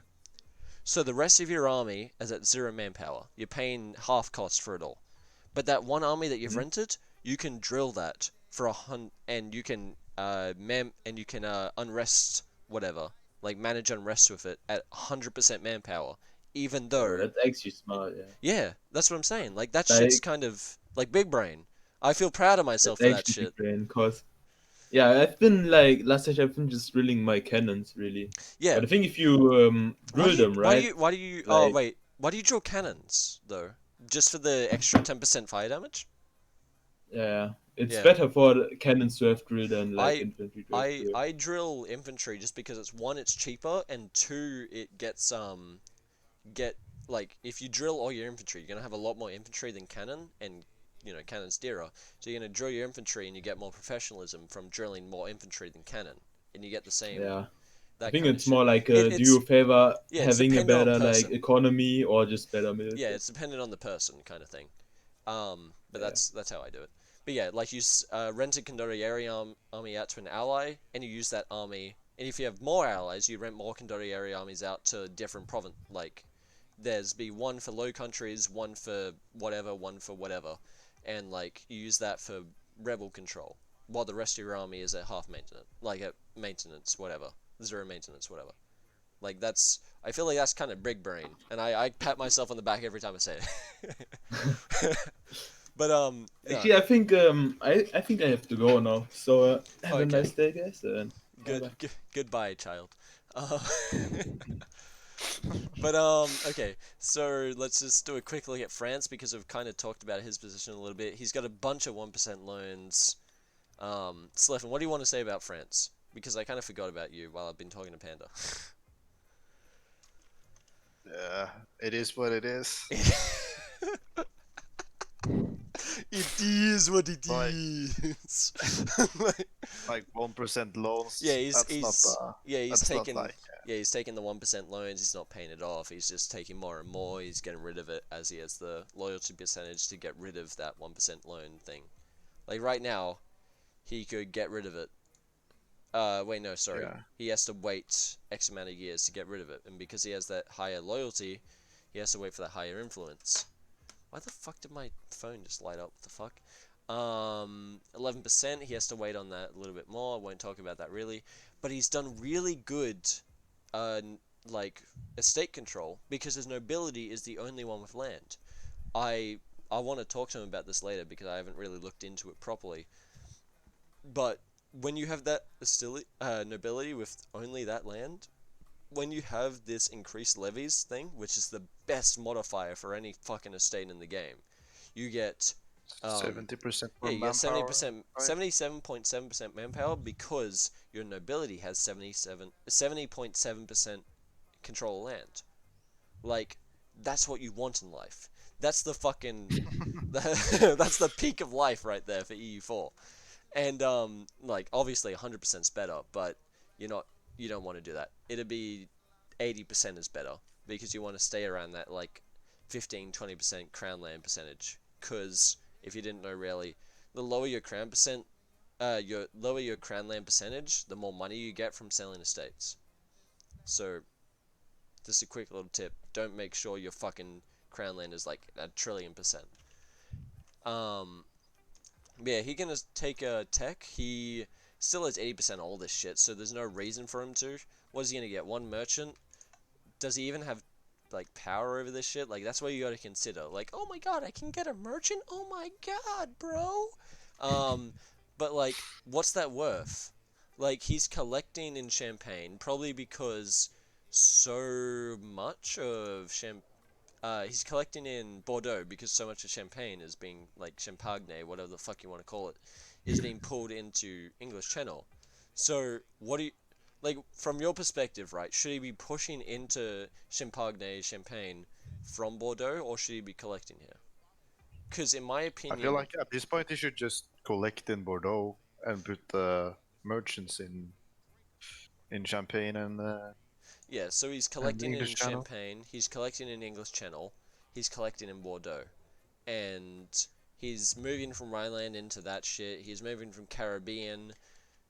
So the rest of your army is at 0 manpower. You're paying half cost for it all. But that one army that you've Mhm. rented, you can drill that for and you can unrest whatever, like manage unrest with it at 100% manpower, even Oh, though, that's actually smart. Yeah. yeah, that's what I'm saying. Like that shit's Like kind of like big brain. I feel proud of myself that's for that actually big shit. brain, cause yeah, I've been like last stage I've been just drilling my cannons really. Yeah. But I think if you drill them right, Why do you oh like wait, why do you draw cannons though? Just for the extra 10% fire damage? yeah, it's Yeah. better for the cannons to have drill than like I infantry to have drill. I drill infantry just because it's one, it's cheaper, and two, it gets get like if you drill all your infantry, you're gonna have a lot more infantry than cannon, and cannon's dearer. So you're gonna drill your infantry, and you get more professionalism from drilling more infantry than cannon, and you get the same Yeah, I that think kind of it's shit. more like do It's you favor yeah, it's having a dependent on better like person. economy or just better Yeah, military? it's dependent on the person kind of thing. But Yeah, that's how I do it. But yeah, like you rent a Condottieri army out to an ally, and you use that army. And if you have more allies, you rent more Condottieri armies out to different province. Like there's be one for Low Countries, one for whatever, one for whatever, and like you use that for rebel control, while the rest of your army is at half maintenance, like at maintenance, whatever, zero maintenance, whatever. Like that's, I feel like that's kind of big brain, and I pat myself on the back every time I say it. But yeah, actually, I think I think I have to go now. So have a okay, nice day, guys, and bye good, bye. goodbye, child. Uh, but okay, so let's just do a quick look at France because we've kind of talked about his position a little bit. He's got a bunch of 1% loans. Sleffen, what do you want to say about France? Because I kind of forgot about you while I've been talking to Panda. Yeah, it is what it is. It is what it Like is. like 1% Yeah, loans. he's That's not taking like he's taking the 1% loans. He's not paying it off. He's just taking more and more. He's getting rid of it as he has the loyalty percentage to get rid of that 1% loan thing. Like right now, he could get rid of it. Wait, no, sorry. yeah. He has to wait X amount of years to get rid of it, and because he has that higher loyalty, he has to wait for that higher influence. Why the fuck did my phone just light up? What the fuck? 11%, he has to wait on that a little bit more. I won't talk about that really. But he's done really good, uh, like, estate control, because his nobility is the only one with land. I I want to talk to him about this later because I haven't really looked into it properly. But when you have that nobility with only that land, when you have this increased levies thing, which is the best modifier for any fucking estate in the game, you get 70% yeah, more you get manpower, right? 77.7% manpower because your nobility has 70.7% control of land. Like that's what you want in life. That's the fucking that's the peak of life right there for EU4. And like obviously 100% is better, but you're not you don't want to do that. It'd be 80% is better because you want to stay around that like 15-20% crown land percentage. Cause if you didn't know really, the lower your crown percent, your lower your crown land percentage, the more money you get from selling estates. So just a quick little tip: don't make sure your fucking crown land is like a trillion%. Um, yeah, he can take a tech. He still has 80% all this shit, so there's no reason for him to. What is he gonna get? One merchant? Does he even have like power over this shit? Like that's what you gotta consider. Like, oh my god, I can get a merchant. Oh my god, bro. Um, but like, what's that worth? Like he's collecting in Champagne probably because so much of he's collecting in Bordeaux because so much of Champagne is being like Champagne, whatever the fuck you want to call it, is being pulled into English Channel. So what do you like from your perspective, right? Should he be pushing into Champagne from Bordeaux, or should he be collecting here? Because in my I feel opinion, like at this point you should just collect in Bordeaux and put the merchants in Champagne yeah. So he's and the collecting English in Channel. Champagne, he's collecting in English Channel, he's collecting in Bordeaux, and he's moving from Rhineland into that shit. He's moving from Caribbean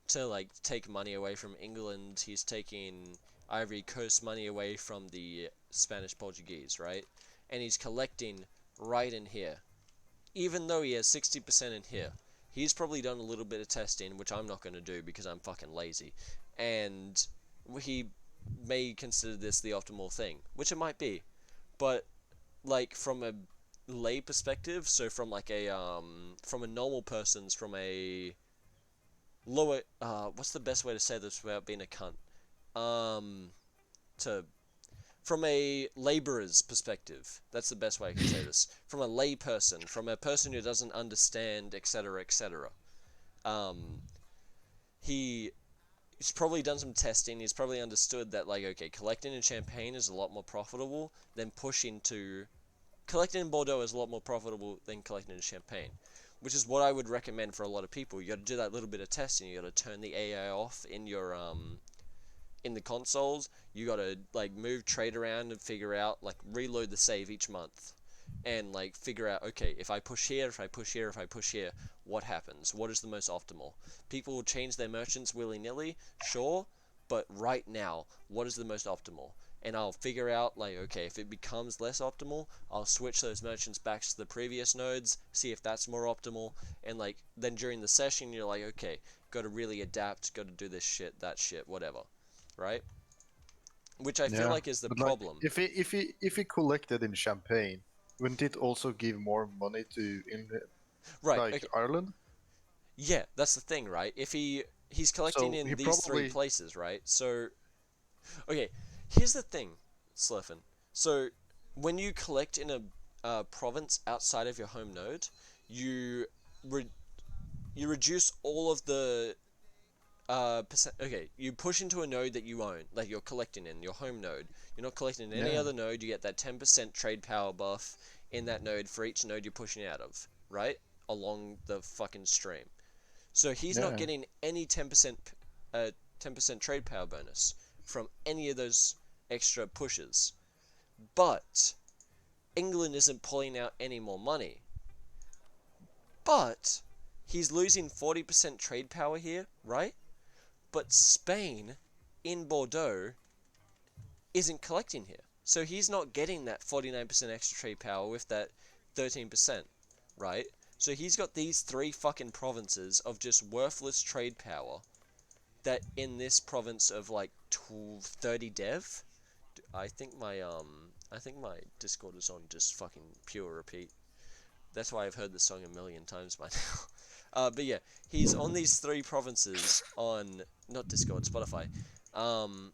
to like take money away from England. He's taking Ivory Coast money away from the Spanish Portuguese, right? And he's collecting right in here. even though he has 60% in here, he's probably done a little bit of testing, which I'm not going to do because I'm fucking lazy. And he may consider this the optimal thing, which it might be. But, like, from a lay perspective, so from like from a normal person's, from a lower, what's the best way to say this without being a cunt? To From a laborer's perspective, that's the best way I can say this. From a lay person, from a person who doesn't understand, etc., etc. Um, he's probably done some testing. He's probably understood that, like, okay, collecting in Champagne is a lot more profitable than pushing to collecting in Bordeaux is a lot more profitable than collecting in Champagne, which is what I would recommend for a lot of people. You got to do that little bit of testing. You got to turn the AI off in your in the consoles. You got to like move trade around and figure out, like, reload the save each month and like figure out, okay, if I push here, if I push here, if I push here, what happens? What is the most optimal? People will change their merchants willy-nilly, sure, but right now, what is the most optimal? And I'll figure out, like, okay, if it becomes less optimal, I'll switch those merchants back to the previous nodes, see if that's more optimal, and like then during the session you're like, okay, got to really adapt, got to do this shit, that shit, whatever, right? Which I feel Yeah, like is the but like problem. if he collected in Champagne, wouldn't it also give more money to in Right, like okay. Ireland? Yeah, that's the thing, right? If he's collecting So in he these three probably places, right? So okay, here's the thing, Slurfin. So when you collect in a province outside of your home node, you re- you reduce all of the percent. Okay, you push into a node that you own, like you're collecting in your home node. You're not collecting in any yeah other node. You get that 10% trade power buff in that node for each node you're pushing out of, right? Along the fucking stream. So he's not yeah getting any 10% trade power bonus from any of those extra pushes. But England isn't pulling out any more money. But he's losing 40% trade power here, right? But Spain in Bordeaux isn't collecting here. So he's not getting that 49% extra trade power with that 13%, right? So he's got these three fucking provinces of just worthless trade power that in this province of like 30 dev. I think my Discord is on just fucking pure repeat. That's why I've heard this song a million times by now. But yeah, he's on these three provinces on not Discord, Spotify. Um,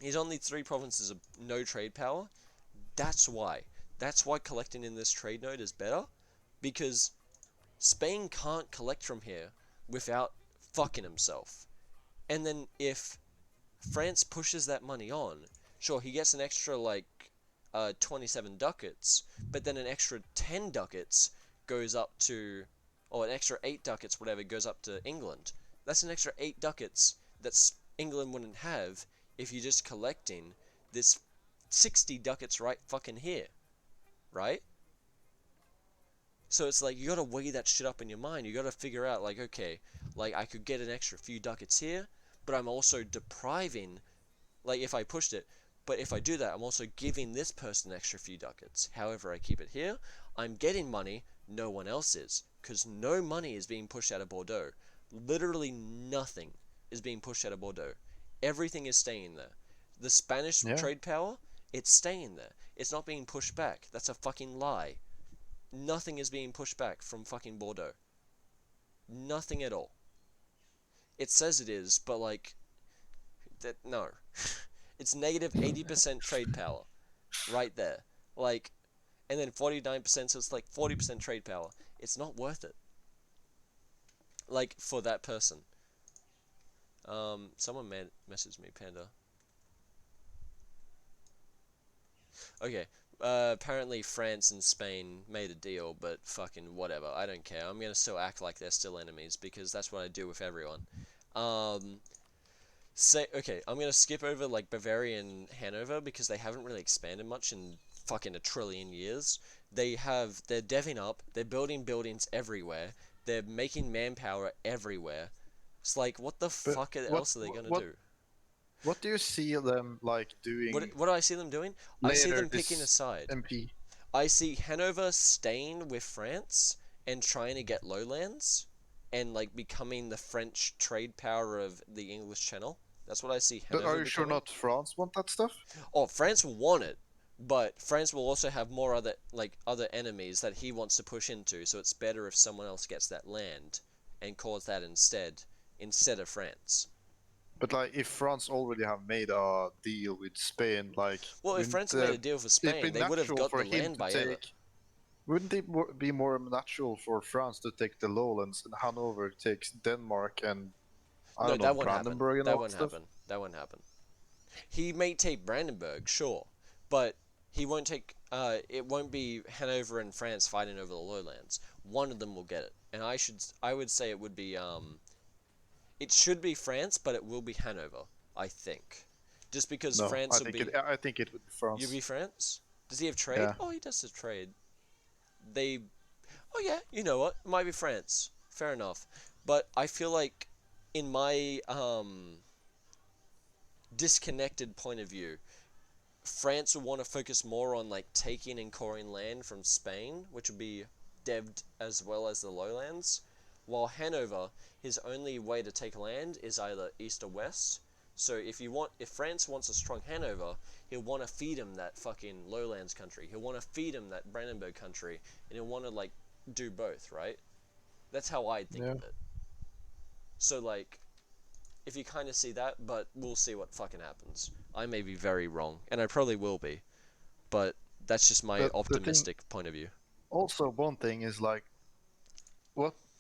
he's on these three provinces of no trade power. That's why. That's why collecting in this trade node is better, because Spain can't collect from here without fucking himself. And then if France pushes that money on, sure, he gets an extra, like, 27 ducats, but then an extra 10 ducats goes up to, or an extra 8 ducats, whatever, goes up to England. That's an extra 8 ducats that England wouldn't have if you're just collecting this 60 ducats right fucking here, right? So it's like, you gotta weigh that shit up in your mind. You gotta figure out, like, okay, like, I could get an extra few ducats here, but I'm also depriving, like, if I pushed it, but if I do that, I'm also giving this person an extra few ducats. However, I keep it here, I'm getting money, no one else is, because no money is being pushed out of Bordeaux. Literally nothing is being pushed out of Bordeaux. Everything is staying there. The Spanish yeah trade power, it's staying there. It's not being pushed back. That's a fucking lie. Nothing is being pushed back from fucking Bordeaux. Nothing at all. It says it is, but like, that, no. It's negative 80% trade power right there. Like, and then 49%, so it's like 40% trade power. It's not worth it. Like, for that person. Someone messaged me, Panda. Okay. Apparently France and Spain made a deal, but fucking whatever. I don't care. I'm gonna still act like they're still enemies because that's what I do with everyone. Um, okay, I'm gonna skip over like Bavaria and Hanover because they haven't really expanded much in fucking a trillion years. They're deving up, they're building buildings everywhere, they're making manpower everywhere. It's like, what the but fuck what else are they gonna what do? what do you see them like doing What do I see them doing? I see later them picking a this side. MP? I see Hanover staying with France and trying to get lowlands and like becoming the French trade power of the English Channel. That's what I see But are Hanover you sure becoming. not France want that stuff? Oh, France will want it, but France will also have more other enemies that he wants to push into. So it's better if someone else gets that land and calls that instead of France. But like, if France already have made a deal with Spain, like, Well, if France had made a deal for it be Spain, they would have natural got for the him land to by ever. take? Wouldn't it be more natural for France to take the lowlands and Hanover takes Denmark and I No, don't know that won't happen. Brandenburg and That all that won't stuff? happen. That won't happen. He may take Brandenburg, sure, but he won't take. It won't be Hanover and France fighting over the lowlands. One of them will get it, and I would say it would be. It should be France, but it will be Hanover. I think, just because No, France will be. I think it would be You France. be France? Does he have trade? Yeah. Oh, he does have trade. They. Oh yeah, you know what? It might be France. Fair enough, but I feel like, in my disconnected point of view, France will want to focus more on like taking and coring land from Spain, which would be devved as well as the lowlands, while Hanover, his only way to take land is either east or west. So if France wants a strong Hanover, he'll want to feed him that fucking lowlands country. He'll want to feed him that Brandenburg country, and he'll want to like do both, right? That's how I think Yeah. of it. So like, if you kind of see that, but we'll see what fucking happens. I may be very wrong, and I probably will be, but that's just my The thing, optimistic point of view. also one thing is like,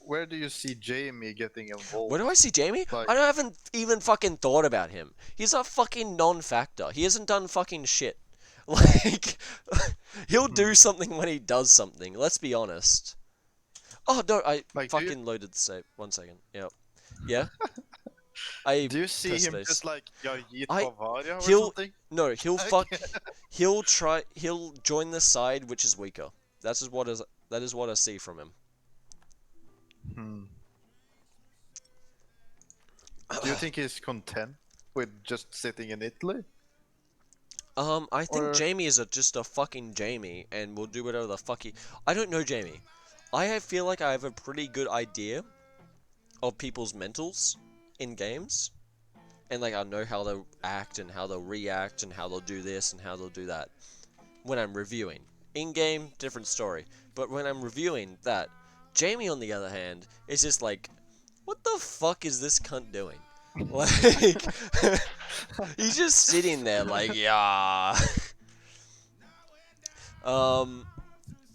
where do you see Jamie getting Where involved? do I see Jamie? Like, I haven't even fucking thought about him. He's a fucking non-factor. He hasn't done fucking shit. Like, he'll do something when he does something. Let's be honest. Oh no, I like fucking loaded the save. 1 second. Yep. Yeah. I do you see press him space. just like Yajit I- Bavaria or he'll- something? No, he'll fuck. He'll join the side which is weaker. That is what I see from him. Hmm. Do you think he's content with just sitting in Italy? I think Or- Jamie is just a fucking Jamie, and will do whatever the fuck he. I don't know Jamie. Feel like I have a pretty good idea of people's mentals in games, and like I know how they'll act and how they'll react and how they'll do this and how they'll do that when I'm reviewing. In game, different story. But when I'm reviewing that, Jamie on the other hand is just like, what the fuck is this cunt doing? Like, he's just sitting there like, yeah.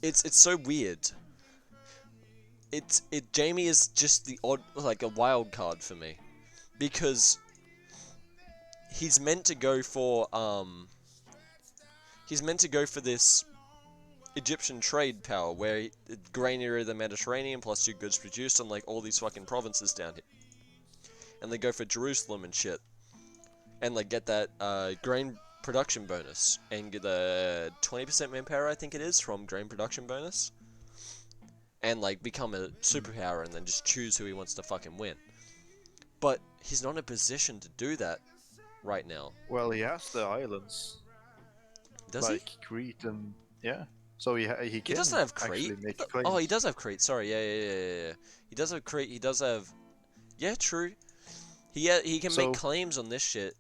It's so weird. Jamie is just the odd, like a wild card for me, because he's meant to go for this Egyptian trade power where grain area of the Mediterranean plus 2 goods produced on like all these fucking provinces down here, and they go for Jerusalem and shit, and like get that grain production bonus and get the 20% manpower I think it is from grain production bonus, and like become a superpower and then just choose who he wants to fucking win. But he's not in a position to do that right now. Well, he has the islands, Does like Crete and yeah. So he he can doesn't have actually Crete. make Oh, claims. he does have Crete. Sorry, yeah. He does have Crete. He does have. Yeah, true. He can make So- claims on this shit,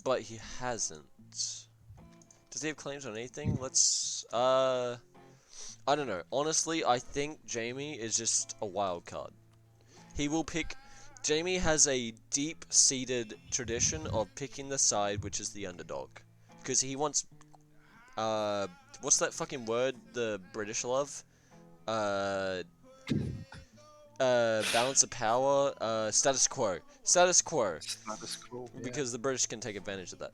but he hasn't. Does he have claims on anything? Let's. I don't know. Honestly, I think Jamie is just a wild card. He will pick. Jamie has a deep-seated tradition of picking the side which is the underdog, because he wants. What's that fucking word the British love? Balance of power. Status quo. Status quo. Status quo. Yeah. Because the British can take advantage of that.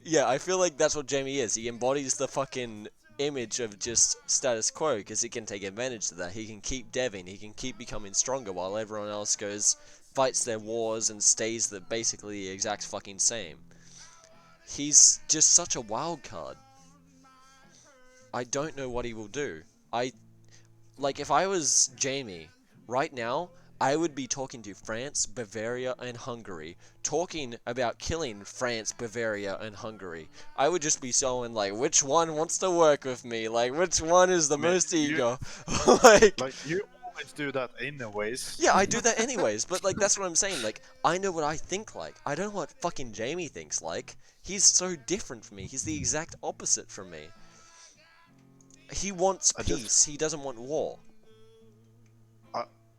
Yeah, I feel like that's what Jamie is. He embodies the fucking image of just status quo because he can take advantage of that. He can keep deving. He can keep becoming stronger while everyone else fights their wars and stays basically the exact fucking same. He's just such a wild card. I don't know what he will do. If I was Jamie, right now, I would be talking to France, Bavaria, and Hungary, talking about killing France, Bavaria, and Hungary. I would just be showing, like, which one wants to work with me? Like, which one is the I mean, most you eager? Like, like you always do that anyways. yeah, I do that anyways, but, like, that's what I'm saying. Like, I know what I think like. I don't know what fucking Jamie thinks like. He's so different from me. He's the exact opposite from me. He wants I just peace. He doesn't want war.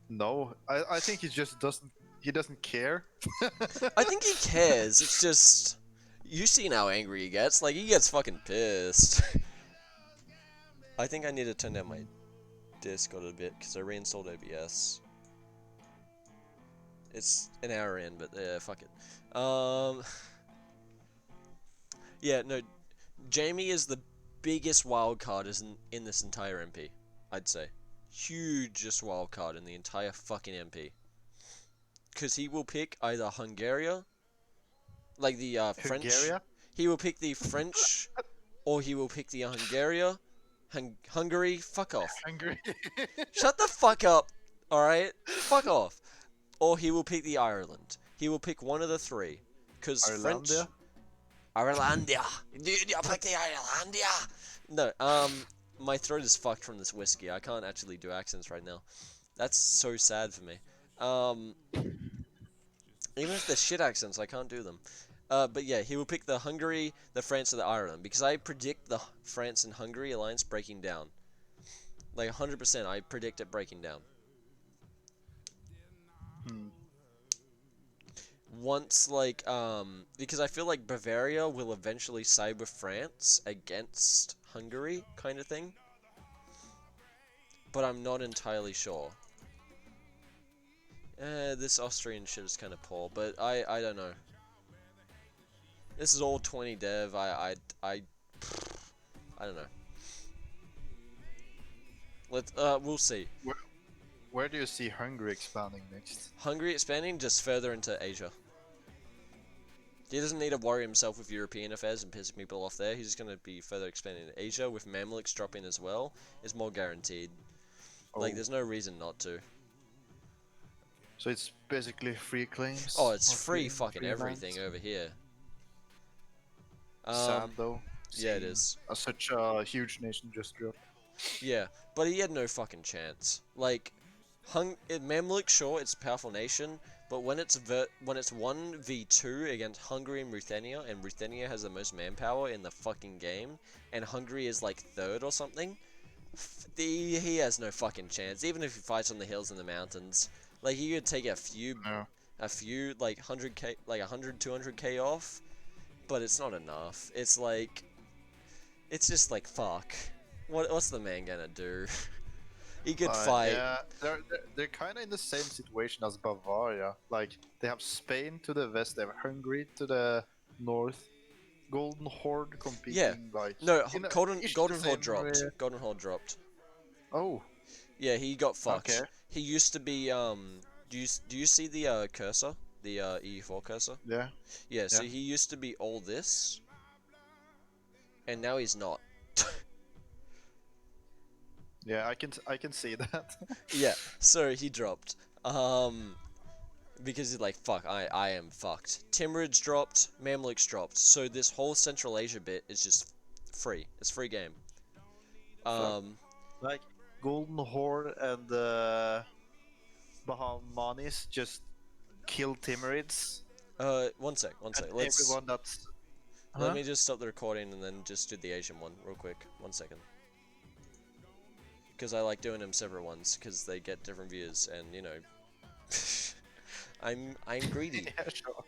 no. I think he doesn't care. I think he cares. It's just you seen how angry he gets. Like he gets fucking pissed. I think I need to turn down my Discord a bit because I reinstalled OBS. It's an hour in, but fuck it. Yeah, no. Jamie is the biggest wild card in this entire MP. I'd say hugest wild card in the entire fucking MP. Because he will pick either Hungary, like the French. Hungary? He will pick the French, or he will pick the Hungary. Hungary, fuck off. Hungry. Shut the fuck up. Alright? Fuck off. Or he will pick the Ireland. He will pick one of the three. Because French. Irelandia? Irelandia. Dude, you pick the Irelandia. No, my throat is fucked from this whiskey. I can't actually do accents right now. That's so sad for me. Even if they're shit accents, I can't do them. But yeah, he will pick the Hungary, the France, or the Ireland. Because I predict the France and Hungary alliance breaking down. Like 100%, I predict it breaking down. Once, like, because I feel like Bavaria will eventually side with France against Hungary, kind of thing. But I'm not entirely sure. This Austrian shit is kind of poor, but I don't know. This is all 20 dev. I don't know. We'll see. Where do you see Hungary expanding next? Hungary expanding just further into Asia. He doesn't need to worry himself with European affairs and pissing people off there. He's just going to be further expanding in Asia with Mamluks dropping as well. Is more guaranteed. Oh. Like, there's no reason not to. So it's basically free claims? Oh, it's or free fucking free everything lands? over here. Sad though. Yeah, it seeing is. Such a huge nation just drop. Yeah, but he had no fucking chance. Like, Mamluk, sure, it's a powerful nation, but when it's 1v2 against Hungary and Ruthenia has the most manpower in the fucking game, and Hungary is like third or something, he has no fucking chance. Even if he fights on the hills and the mountains, like he could take a few like 100k, like 100, 200k off, but it's not enough. It's like, it's just like fuck. What's the man gonna do? He could fight. Yeah, they're kind of in the same situation as Bavaria. Like they have Spain to the west, they have Hungary to the north. Golden Horde competing. Yeah. Like No, Golden ish Horde the dropped. same way. Golden Horde dropped. Oh, Yeah, he got fucked. Okay. He used to be Do you see the cursor, the EU4 cursor? yeah. Yeah. So Yeah. he used to be all this, and now he's not. Yeah, I can see that. Yeah. So he dropped. Because he's like, fuck, I am fucked. Timurids dropped, Mamluks dropped. So this whole Central Asia bit is just free. It's free game. Like Golden Horde and Bahamanis just kill Timurids. One sec. And Let's. everyone that's Let me just stop the recording and then just do the Asian one real quick. 1 second. Because I like doing them separate ones because they get different views and you know. I'm greedy. Yeah, sure.